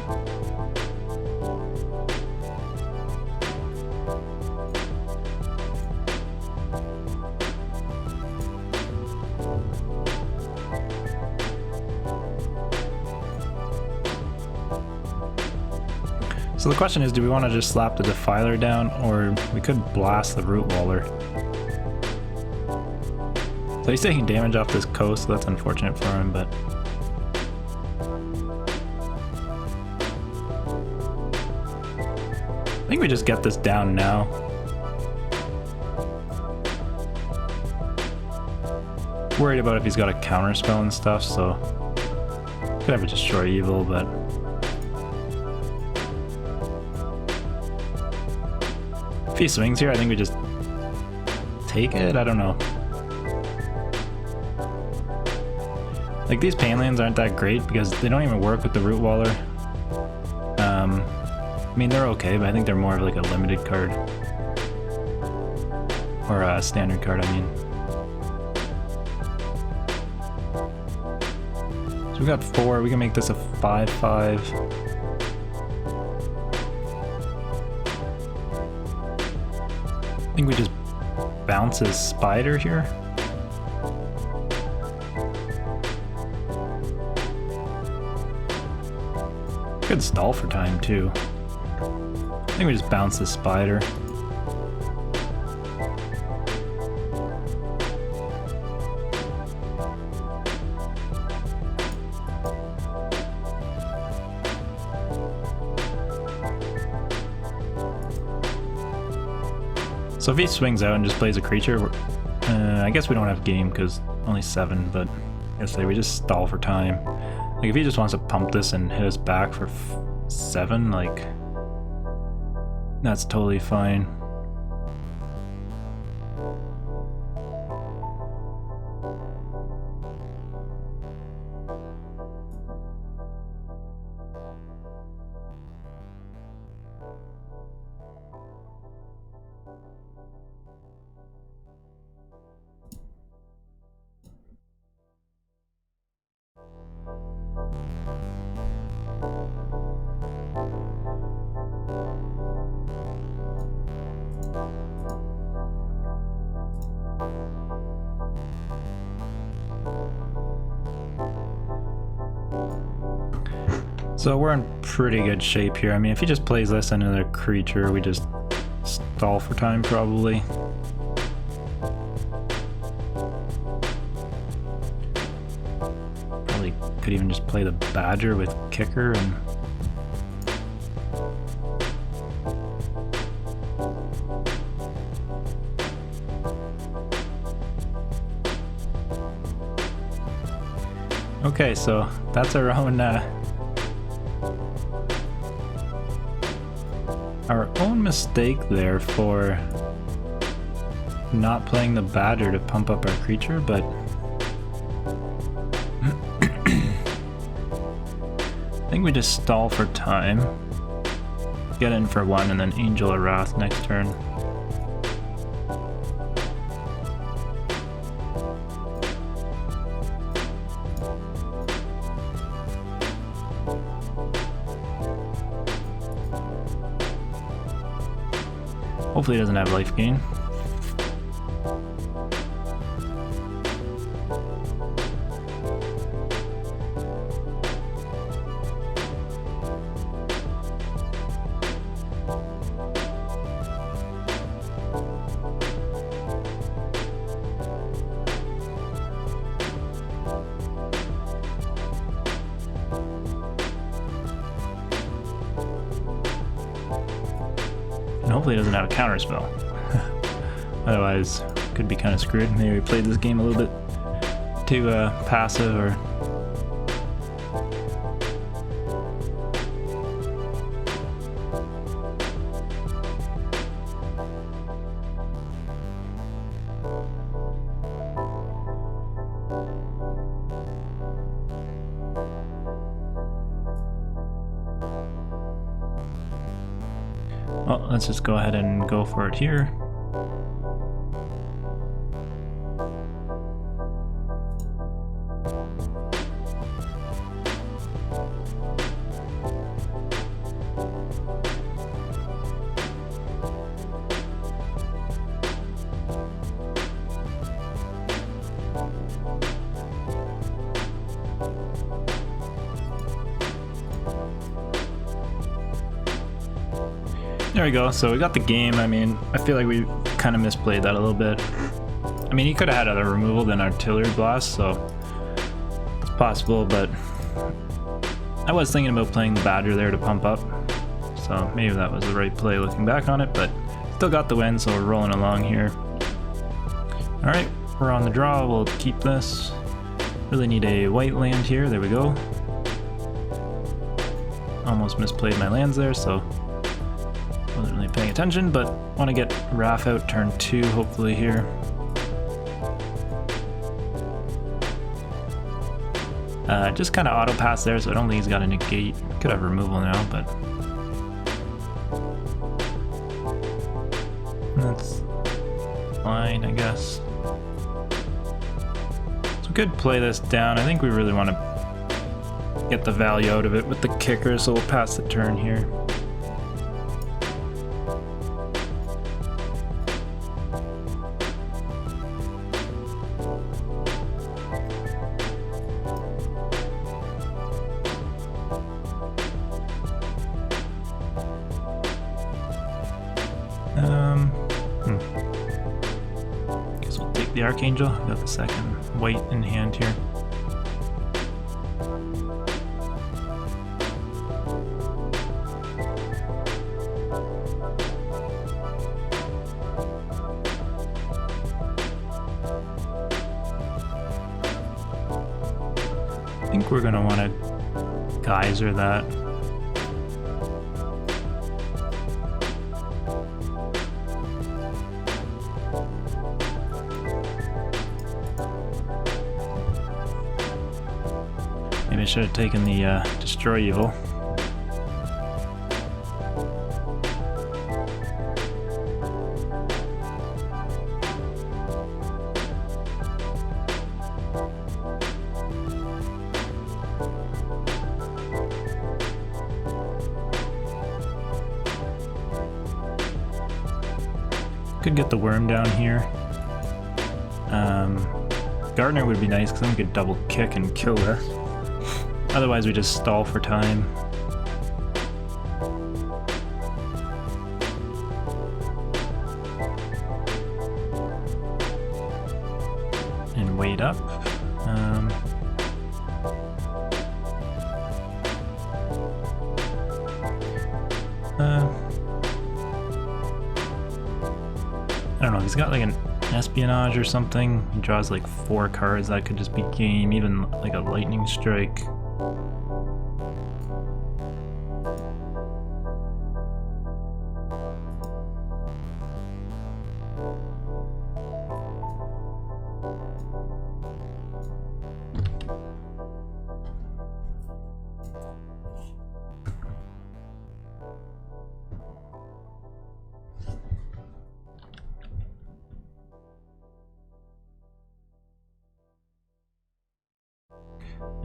So the question is, do we want to just slap the Defiler down, or we could blast the Root Waller? So he's taking damage off this coast, so that's unfortunate for him, but... I think we just get this down now. Worried about if he's got a counterspell and stuff, so... Could have a Destroy Evil, but... If he swings here, I think we just take it? I don't know. Like, these Painlands aren't that great because they don't even work with the Root Waller. I mean, they're okay, but I think they're more of like a limited card. Or a standard card, I mean. So we got 4, we can make this a 5/5. I think we just bounce his Spider here. Good stall for time too. I think we just bounce the Spider. So if he swings out and just plays a creature, I guess we don't have game because only 7, but I guess we just stall for time. Like if he just wants to pump this and hit us back for 7, like... that's totally fine. So we're in pretty good shape here. I mean, if he just plays this and another creature, we just stall for time probably. Probably could even just play the Badger with Kicker and... Okay, so that's our own mistake there for not playing the Badger to pump up our creature, but I think we just stall for time, get in for one, and then Angel of Wrath next turn. Hopefully he doesn't have life gain. And hopefully he doesn't have a counter spell. Otherwise, could be kind of screwed. Maybe we played this game a little bit too passive, or... Well, let's just go ahead and go for it here. There we go, so we got the game. I mean, I feel like we kind of misplayed that a little bit. I mean, he could have had other removal than Artillery Blast, so it's possible, but I was thinking about playing the Badger there to pump up, so maybe that was the right play looking back on it, but still got the win, so we're rolling along here. Alright, we're on the draw, we'll keep this. Really need a white land here, there we go. Almost misplayed my lands there, so wasn't really paying attention, but want to get Wrath out turn 2 hopefully here. Just kind of auto pass there, so I don't think he's got a negate. Could have removal now, but that's fine, I guess. So we could play this down. I think we really want to get the value out of it with the kicker, so we'll pass the turn here. Guess we'll take the Archangel. Got the second white in hand here. I think we're gonna want to geyser that. I should have taken the Destroy Evil. Could get the worm down here. Gardener would be nice because then we could double kick and kill this. Otherwise we just stall for time. And wait up. I don't know, he's got like an espionage or something. He draws like 4 cards, that could just be game, even like a lightning strike.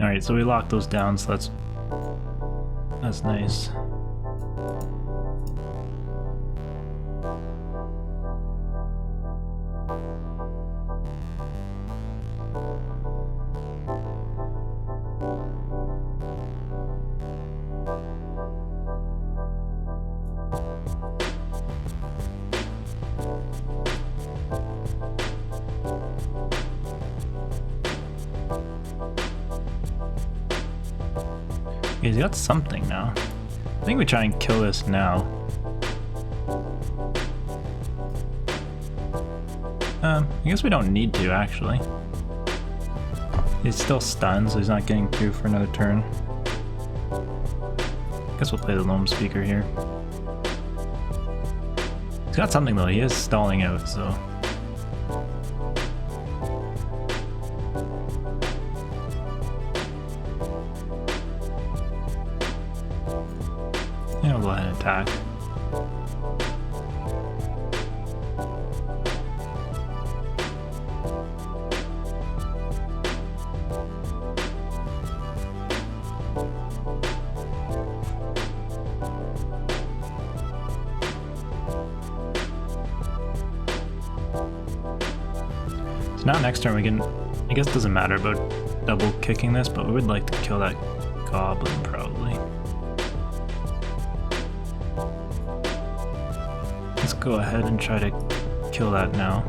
Alright, so we locked those down, so that's nice. He's got something now. I think we try and kill this now. I guess we don't need to, actually. He's still stunned, so he's not getting through for another turn. Guess we'll play the Loam Speaker here. He's got something though, he is stalling out, so... Yeah, we'll go ahead and attack. So now next turn we can, I guess it doesn't matter about double kicking this, but we would like to kill that goblin probably. Let's go ahead and try to kill that now.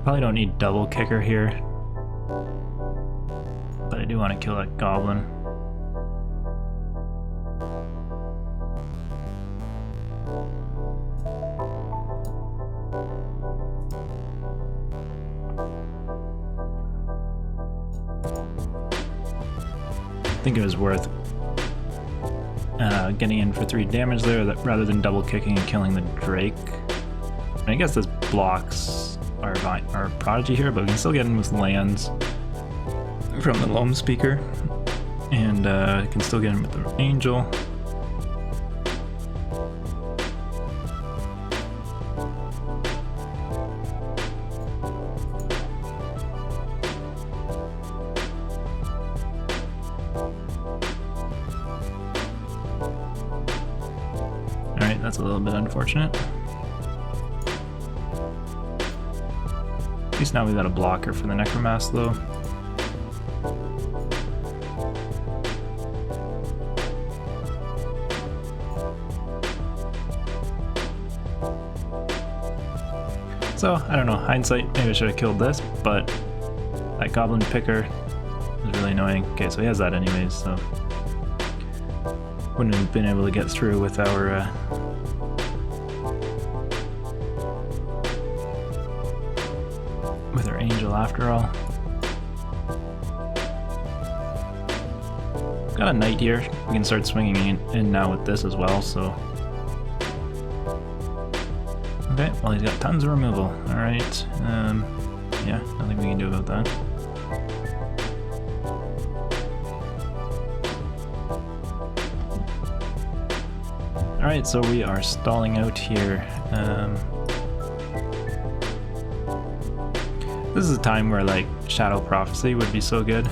Probably don't need double kicker here, but I do want to kill that goblin. I think it was worth getting in for 3 damage there rather than double kicking and killing the Drake. And I guess this blocks our Prodigy here, but we can still get in with lands from the Loam Speaker, and can still get in with the Angel. Alright, that's a little bit unfortunate. At least now we've got a blocker for the Necromass though. So, I don't know, hindsight, maybe I should have killed this, but that Goblin Picker is really annoying. Okay, so he has that anyways, so wouldn't have been able to get through with our angel after all. Got a knight here. We can start swinging in now with this as well, so... Okay, well he's got tons of removal. Alright, yeah, nothing we can do about that. Alright, so we are stalling out here. This is a time where like Shadow Prophecy would be so good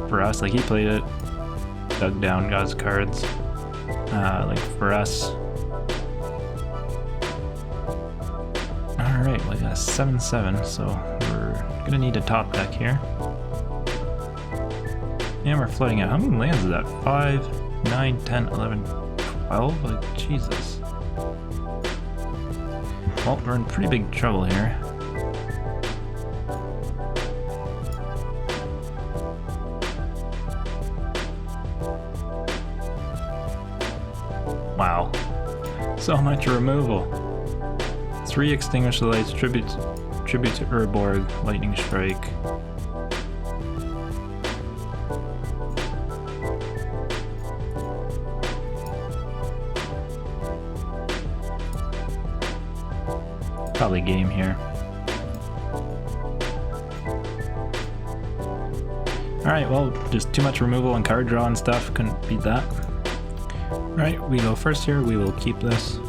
for us. Like he played it, dug down, got his cards. Like for us. Alright, we got a 7/7, so we're gonna need a top deck here. And we're flooding out. How many lands is that? 5, 9, 10, 11, 12? Like, Jesus. Well, we're in pretty big trouble here. Wow. So much removal. 3 Extinguish the Lights, tribute to Urborg, Lightning Strike. Probably game here. Alright, well, just too much removal and card draw and stuff. Couldn't beat that. Alright, we go first here. We will keep this.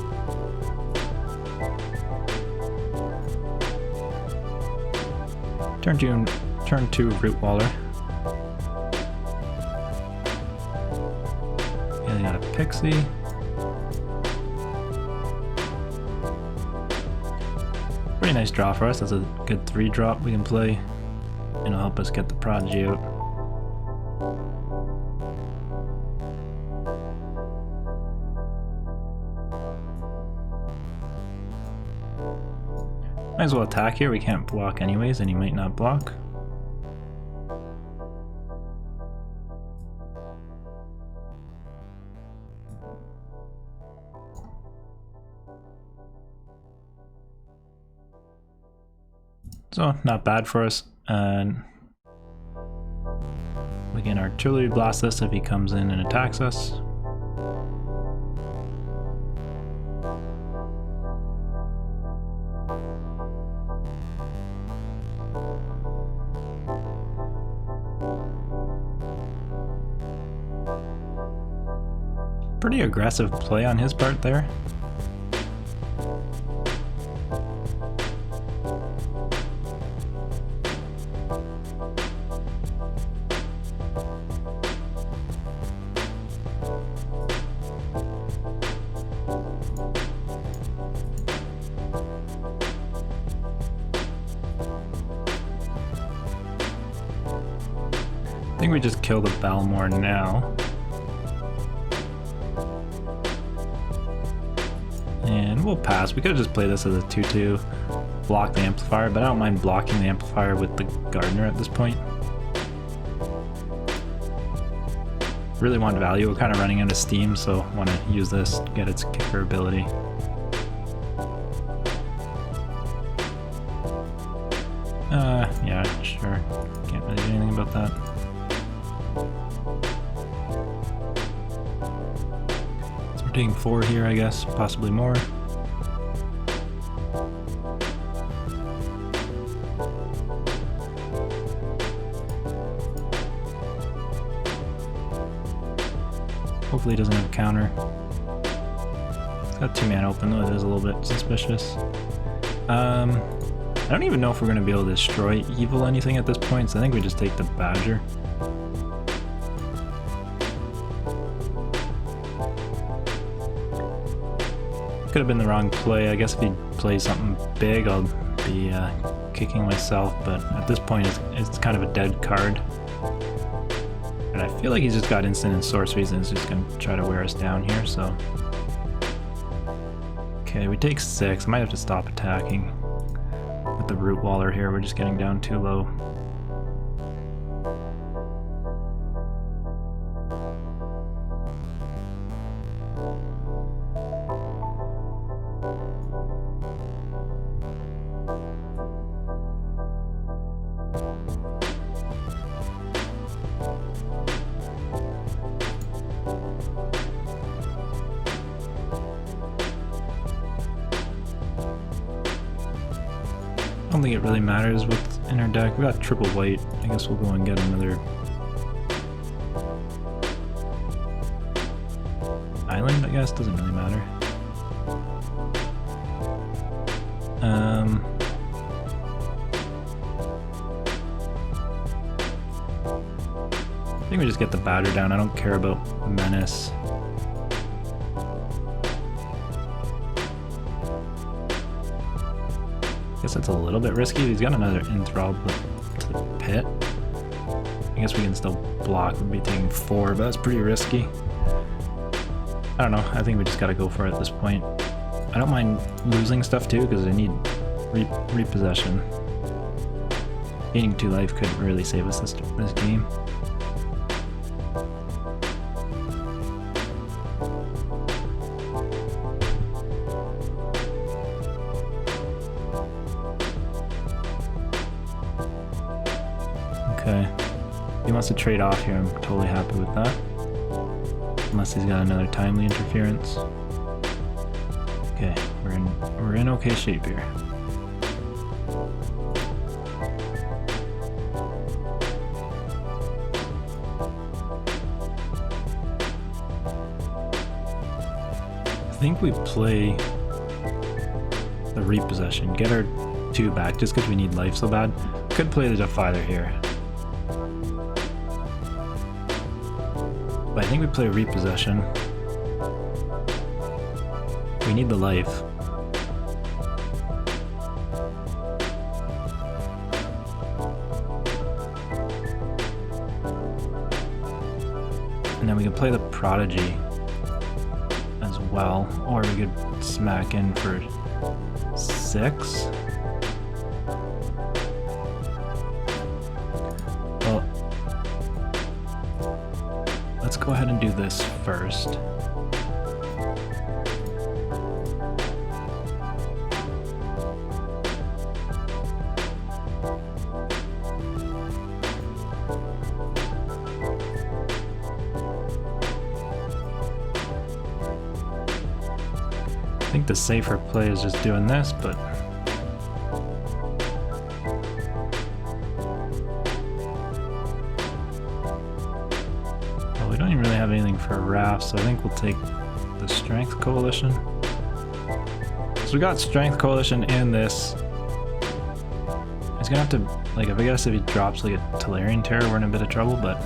Turn 2 Root Waller. Yeah, they got a Pixie. Pretty nice draw for us. That's a good 3-drop we can play. And it'll help us get the Prodigy out. Might as well attack here. We can't block anyways, and he might not block. So, not bad for us. And we can Artillery Blast this if he comes in and attacks us. Pretty aggressive play on his part there. I think we just kill the Balmor now. And we'll pass. We could have just played this as a 2/2, block the Amplifier, but I don't mind blocking the Amplifier with the Gardener at this point. Really want value. We're kind of running out of steam, so want to use this to get its kicker ability. Yeah, sure. Can't really do anything about that. We're taking 4 here, I guess, possibly more. Hopefully he doesn't have a counter. It's got 2-man open though, it is a little bit suspicious. I don't even know if we're going to be able to destroy evil anything at this point, so I think we just take the Badger. Could have been the wrong play. I guess if he plays something big, I'll be kicking myself, but at this point it's kind of a dead card. And I feel like he's just got instant and sorceries and is just going to try to wear us down here, so... Okay, we take 6. I might have to stop attacking with the Root Waller here. We're just getting down too low. don't think it really matters what's in our deck. We got triple white. I guess we'll go and get another island, I guess. Doesn't really matter. I think we just get the batter down. I don't care about menace. Guess that's a little bit risky. He's got another enthrall to the pit. I guess we can still block. We'd be taking 4, but that's pretty risky. I don't know. I think we just gotta go for it at this point. I don't mind losing stuff too, because I need repossession. Gaining 2 life could really save us this game. Okay. If he wants to trade off here, I'm totally happy with that. Unless he's got another timely interference. Okay, we're in okay shape here. I think we play the repossession, get our 2 back just because we need life so bad. Could play the Defiler here. But I think we play repossession. We need the life. And then we can play the Prodigy as well, or we could smack in for 6. Well, let's go ahead and do this first. I think the safer play is just doing this, but well, we don't even really have anything for Wrath, so I think we'll take the Strength Coalition. So we got Strength Coalition and this. He's gonna have to, like, I guess if he drops like a Tolarian Terror, we're in a bit of trouble, but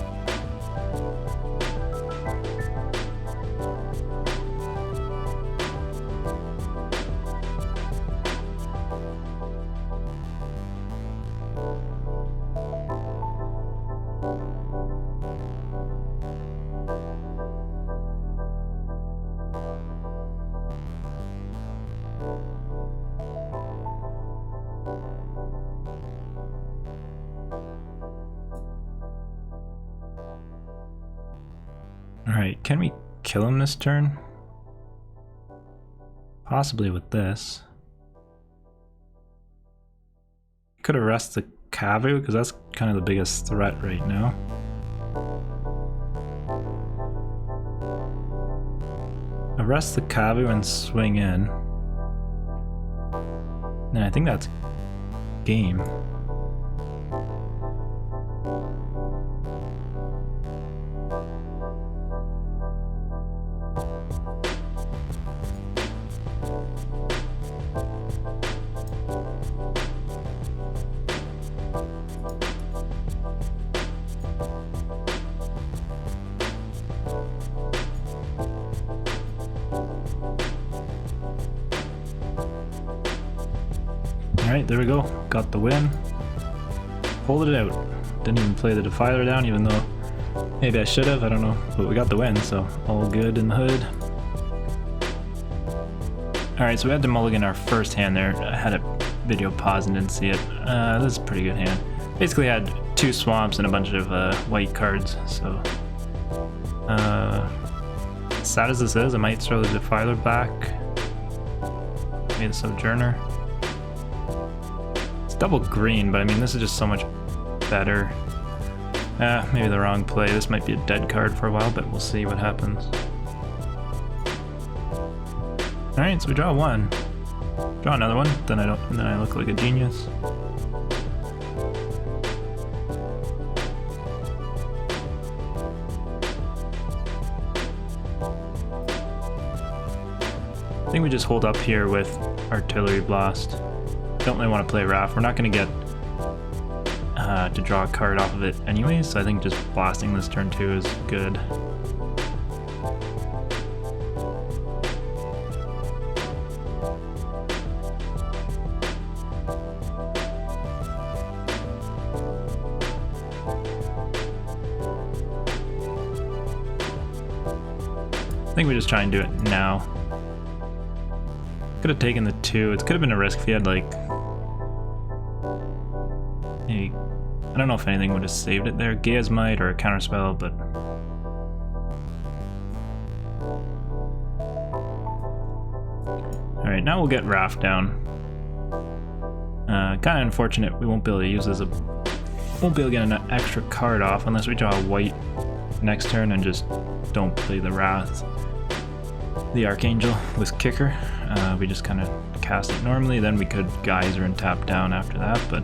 alright, can we kill him this turn? Possibly with this. Could arrest the Kavu, because that's kind of the biggest threat right now. Arrest the Kavu and swing in. And I think that's game. Alright, there we go. Got the win. Pulled it out. Didn't even play the Defiler down, even though maybe I should have, I don't know. But we got the win, so all good in the hood. Alright, so we had to mulligan our first hand there. I had a video paused and didn't see it. This is a pretty good hand. Basically had 2 swamps and a bunch of white cards, so... sad as this is, I might throw the Defiler back. Maybe the Sojourner. Double green, but I mean, this is just so much better. Maybe the wrong play. This might be a dead card for a while, but we'll see what happens. Alright, so we draw 1. Draw another one, then I look like a genius. I think we just hold up here with Artillery Blast. Don't really want to play Raft. We're not going to get to draw a card off of it anyways, so I think just blasting this turn 2 is good. I think we just try and do it now. Could have taken the 2. It could have been a risk if he had like maybe, I don't know if anything would have saved it there. Gaea's Might or a counterspell, but alright, now we'll get Raft down. Kind of unfortunate we won't be able to use this. Won't be able to get an extra card off unless we draw a white next turn and just don't play the Wrath. The Archangel with Kicker. We just kind of cast it normally, then we could Geyser and tap down after that, but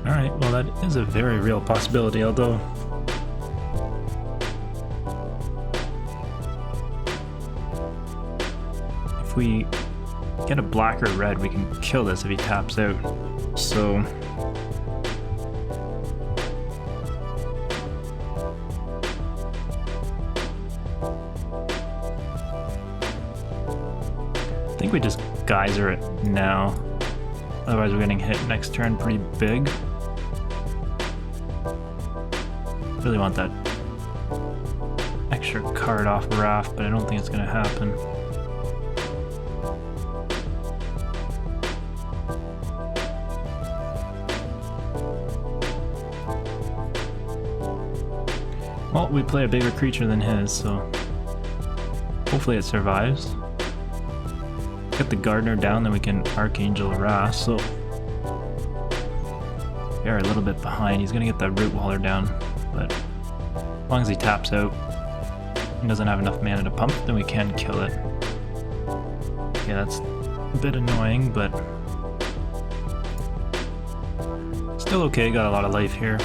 alright, well that is a very real possibility, although if we get a black or red, we can kill this if he taps out. So I think we just Geyser it now. Otherwise we're getting hit next turn pretty big. Really want that extra card off Raft, but I don't think it's gonna happen. Well, we play a bigger creature than his, so hopefully it survives. Get the Gardener down, then we can Archangel Wrath, so they're a little bit behind. He's gonna get that Root Waller down, but as long as he taps out and doesn't have enough mana to pump, then we can kill it. Yeah, that's a bit annoying, but still okay, got a lot of life here.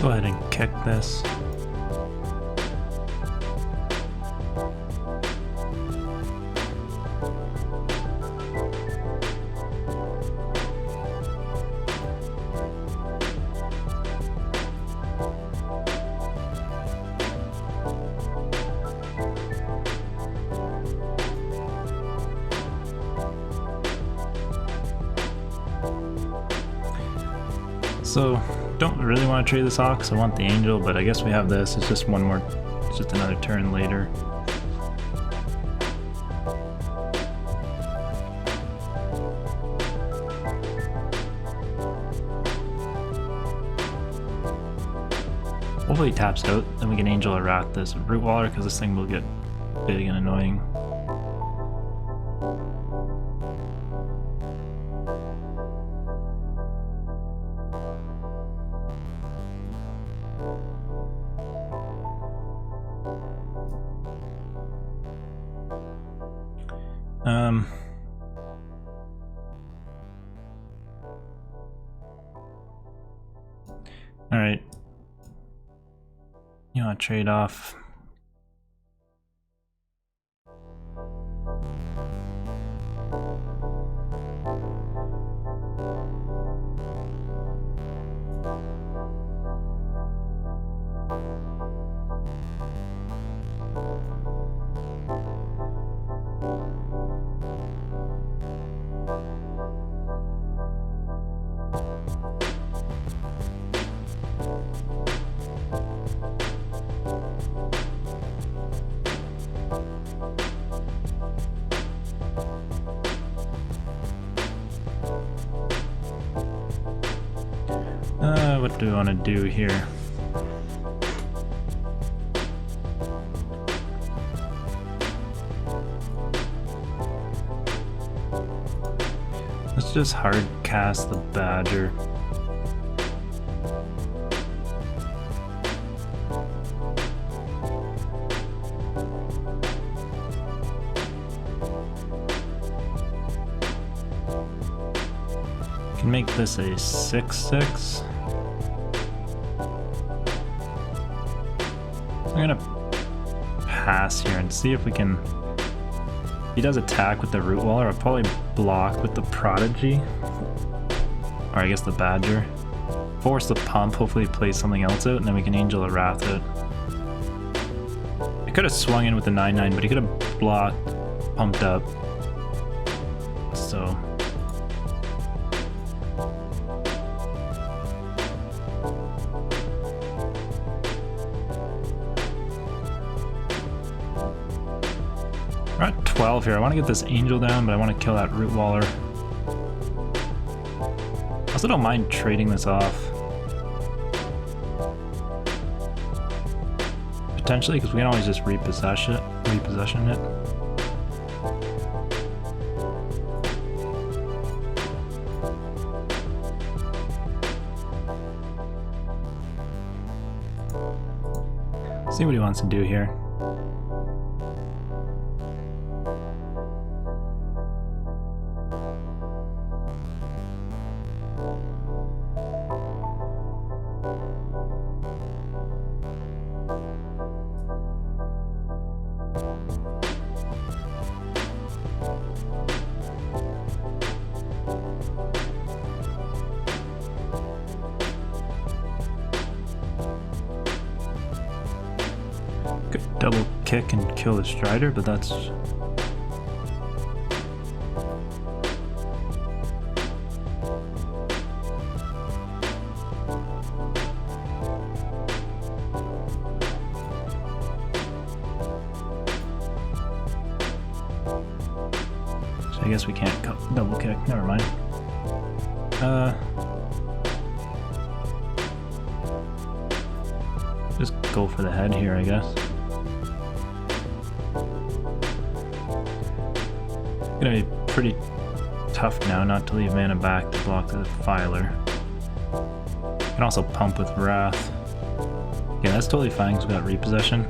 Go ahead and kick this. So don't really want to trade this off because I want the Angel, but I guess we have this. It's just one more, it's just another turn later. Hopefully he taps out, then we can Angel or Wrath this Root Waller because this thing will get big and annoying. All right. You want to trade off? What do I want to do here? Let's just hard cast the Badger. Can make this a 6/6. I'm gonna pass here and see if we can. If he does attack with the Root Waller, I'll probably block with the Prodigy, or I guess the Badger. Force the Pump. Hopefully, he plays something else out, and then we can Angel of Wrath it. I could have swung in with the 9/9, but he could have blocked, pumped up. So. We're at 12 here. I want to get this Angel down, but I want to kill that Root Waller. I also don't mind trading this off. Potentially, because we can always just repossession it. See what he wants to do here. Could double kick and kill the Strider, but that's... So I guess we can't double kick, never mind. Just go for the head here, I guess. Gonna be pretty tough now not to leave mana back to block the Filer. Can also pump with Wrath. Yeah, that's totally fine because we got repossession.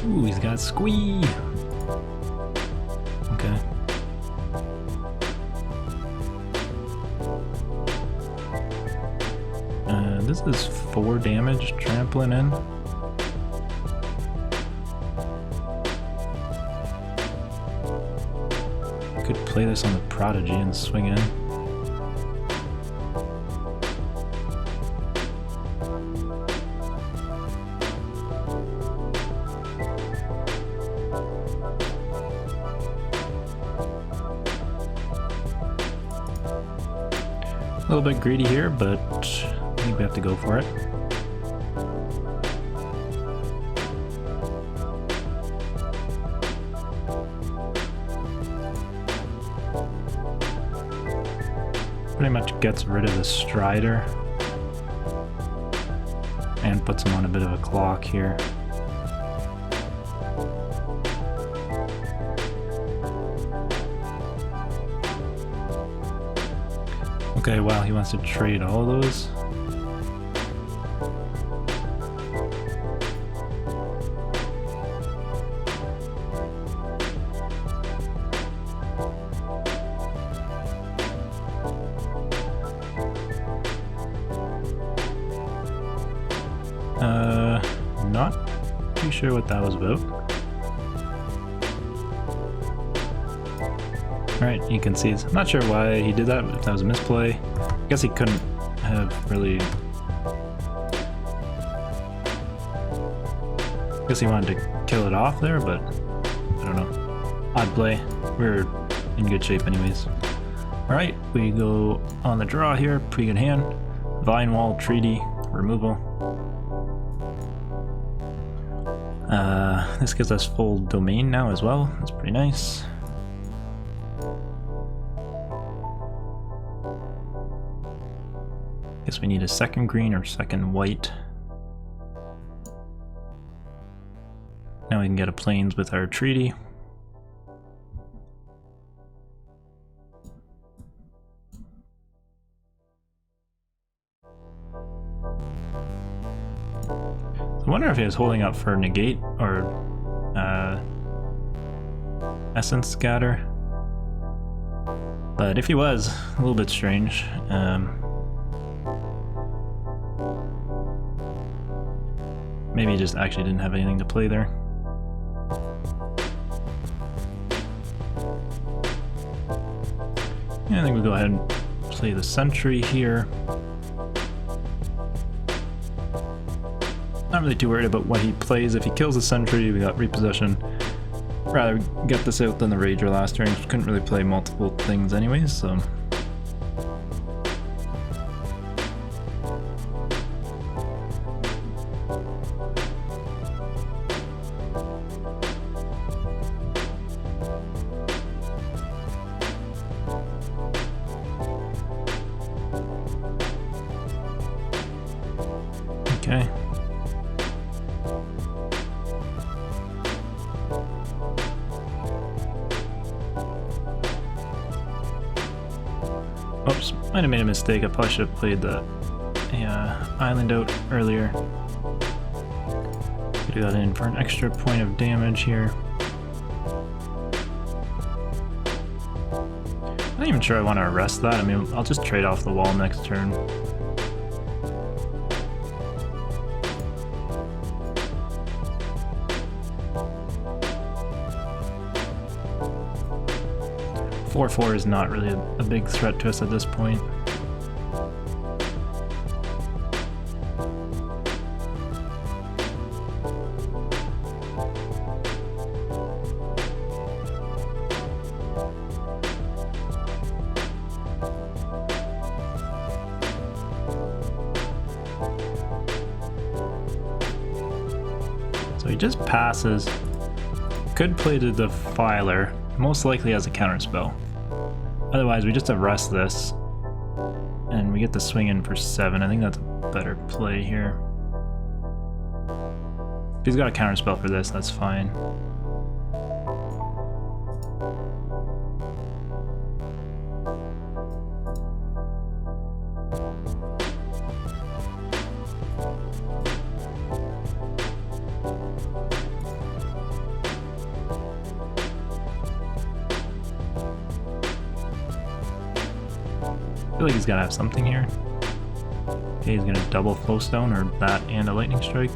Ooh, he's got Squee! Okay. This is 4 damage trampling in. Could play this on the Prodigy and swing in. A little bit greedy here, but I think we have to go for it. Pretty much gets rid of the Strider and puts him on a bit of a clock here. Okay, wow, he wants to trade all those. too sure what that was about. Alright, he concedes. I'm not sure why he did that, if that was a misplay. I guess he couldn't have really... I guess he wanted to kill it off there, but I don't know. Odd play. We're in good shape anyways. Alright, we go on the draw here. Pretty good hand. Vine Wall, Treaty, removal. This gives us full domain now as well. That's pretty nice. Guess we need a second green or second white. Now we can get a plains with our treaty. I wonder if he was holding up for negate or essence scatter. But if he was, a little bit strange. Maybe he just actually didn't have anything to play there. Yeah, I think we'll go ahead and play the sentry here. Not really too worried about what he plays. If he kills the sentry, we got repossession. Rather get this out than the Rager last turn. Couldn't really play multiple things anyways, so... Okay. Oops, might have made a mistake. I probably should have played the island out earlier. Could have got in for an extra point of damage here. I'm not even sure I want to arrest that. I mean, I'll just trade off the wall next turn. Four is not really a big threat to us at this point. So he just passes. Could play to the Defiler, most likely as a counterspell. Otherwise, we just arrest this, and we get the swing in for 7. I think that's a better play here. If he's got a counterspell for this, that's fine. I feel like he's gotta have something here. Okay, he's gonna double Flowstone, or that and a Lightning Strike.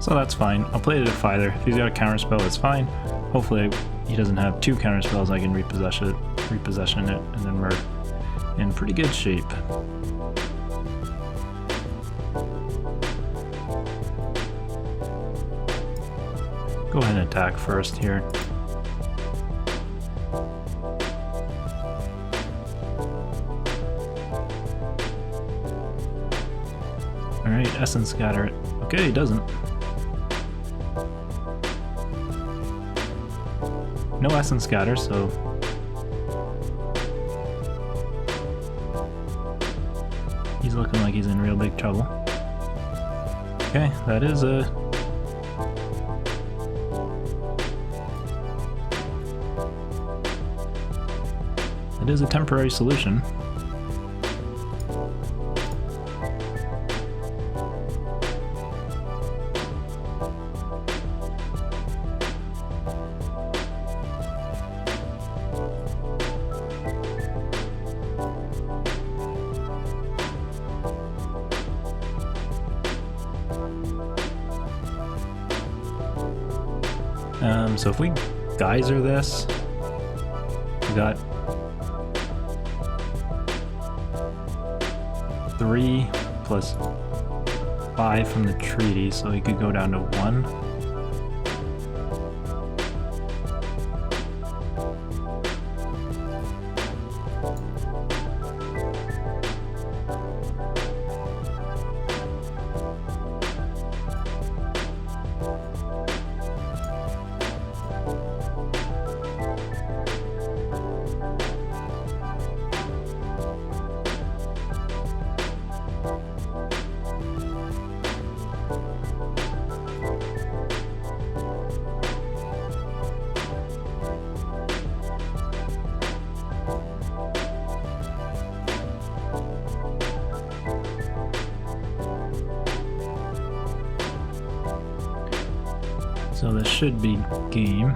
So that's fine. I'll play the Defiler. If he's got a counterspell, it's fine. Hopefully he doesn't have 2 counterspells. I can repossession it, and then we're in pretty good shape. Go ahead and attack first here. Alright, Essence Scatter it. Okay, he doesn't. No Essence Scatter, so... he's looking like he's in real big trouble. Okay, that is a... it is a temporary solution. So if we geyser this, we got 3 plus 5 from the treaty, so he could go down to 1. So this should be game.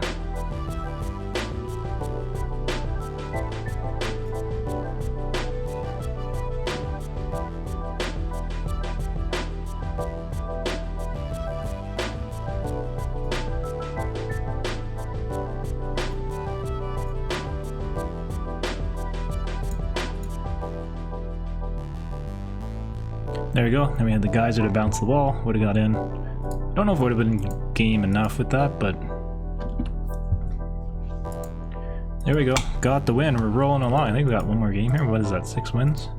There we go. Then we had the geyser to bounce the ball. Would have got in. I don't know if it would have been game enough with that, but there we go. Got the win. We're rolling along. I think we got one more game here. What is that? 6 wins.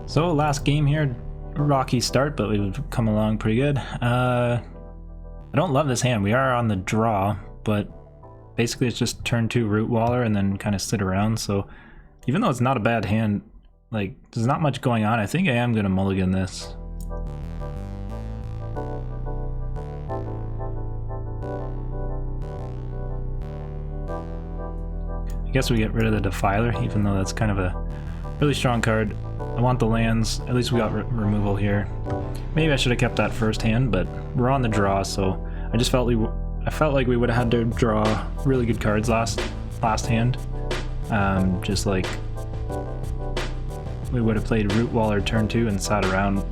So last game here, rocky start, but we've come along pretty good. I don't love this hand. We are on the draw, but basically it's just turn 2 Root Waller and then kind of sit around. So even though it's not a bad hand, like there's not much going on, I think I am gonna mulligan this. I guess we get rid of the Defiler, even though that's kind of a really strong card. I want the lands. At least we got removal here. Maybe I should have kept that first hand, but we're on the draw, so I just felt like we would have had to draw really good cards last hand. Just like we would have played Root Waller turn 2 and sat around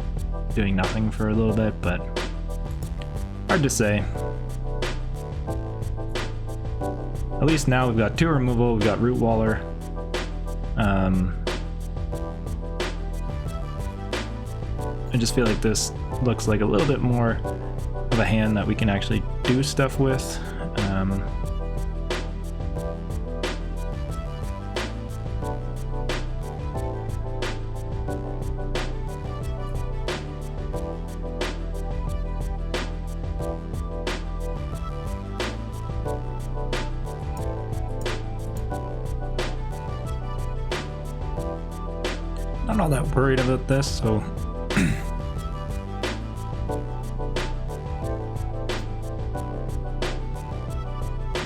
doing nothing for a little bit, but hard to say. At least now we've got 2 removal, we've got Root Waller. I just feel like this looks like a little bit more of a hand that we can actually do stuff with. Not all that worried about this, so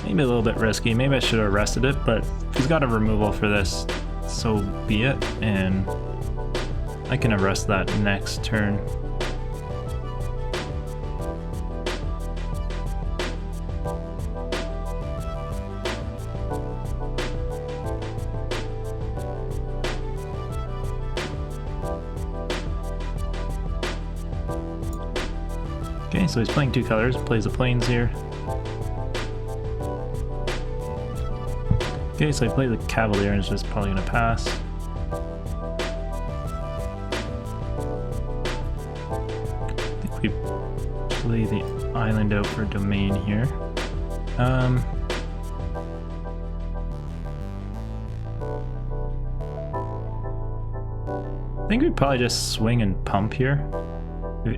maybe a little bit risky. Maybe I should have arrested it, but if he's got a removal for this, so be it, and I can arrest that next turn. Okay, so he's playing 2 colors, plays the plains here. Okay, so I play the Cavalier and it's just probably gonna pass. I think we play the island out for domain here. I think we probably just swing and pump here.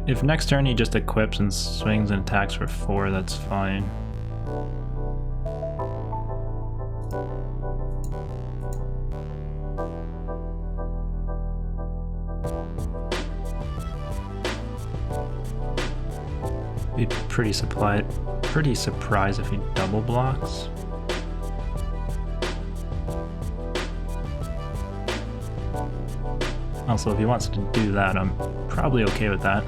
If next turn he just equips and swings and attacks for 4, that's fine. Be pretty surprised if he double blocks. Also, if he wants to do that, I'm probably okay with that.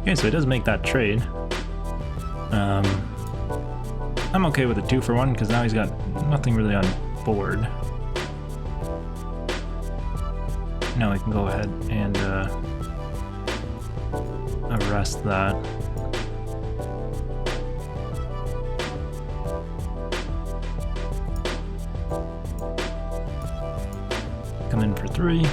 Okay, so he does make that trade. I'm okay with a 2-for-1 because now he's got nothing really on board. Now we can go ahead and arrest that. Come in for 3.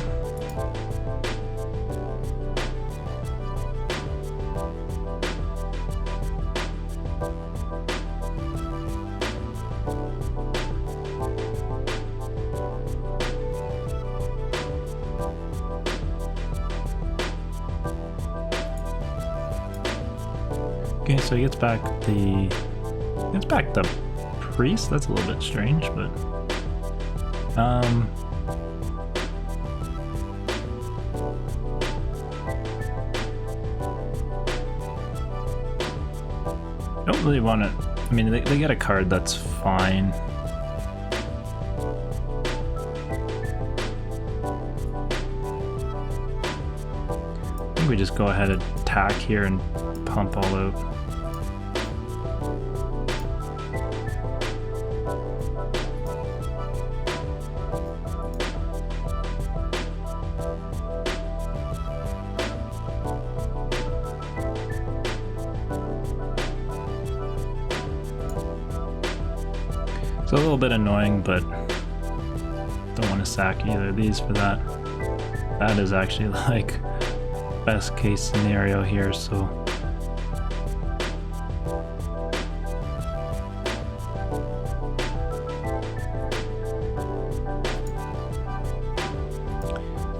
Okay, so he gets back the priest. That's a little bit strange, but don't really want to. I mean, they get a card, that's fine. I think we just go ahead and attack here and pump all out. It's a little bit annoying, but don't want to sack either of these for that. That is actually like best case scenario here, so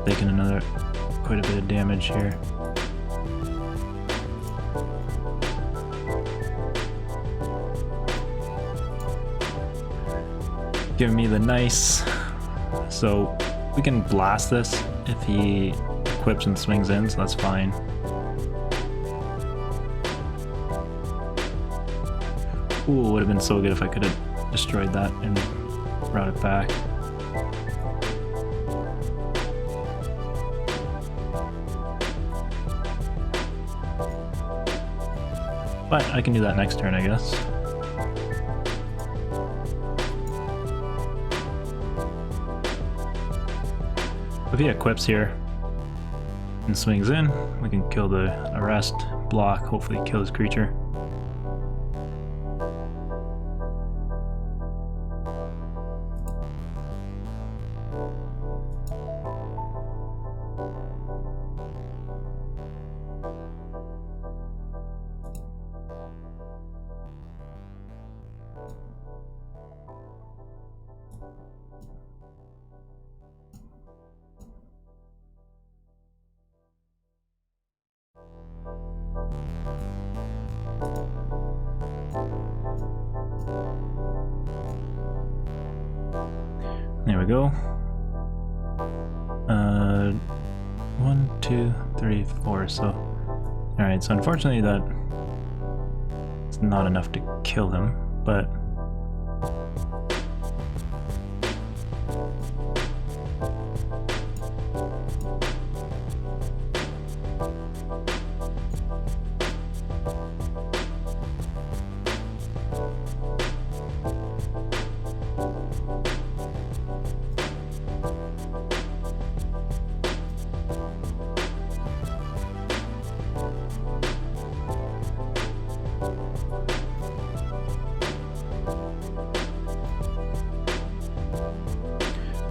taking another quite a bit of damage here. Give me the nice, so we can blast this if he equips and swings in, so that's fine. Ooh, would have been so good if I could have destroyed that and brought it back. But I can do that next turn, I guess. If he equips here and swings in, we can kill the arrest, block, hopefully kill his creature. There we go. 1, 2, 3, 4. So, alright, so unfortunately that it's not enough to kill him, but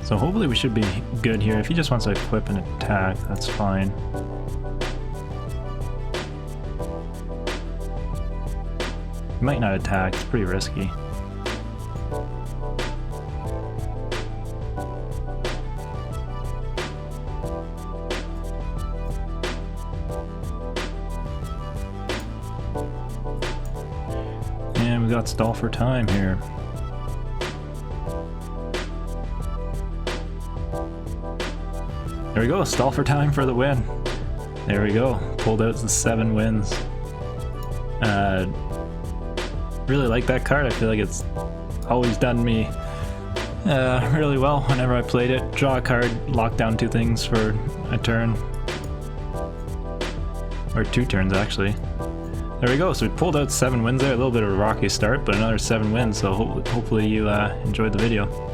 so hopefully we should be good here. If he just wants to equip and attack, that's fine. He might not attack, it's pretty risky. And we got stall for time here. There we go, stall for time for the win. There we go, pulled out the 7 wins. Really like that card. I feel like it's always done me really well whenever I played it. Draw a card, lock down 2 things for a turn. Or 2 turns actually. There we go. So we pulled out 7 wins there. A little bit of a rocky start, but another 7 wins. So hopefully you enjoyed the video.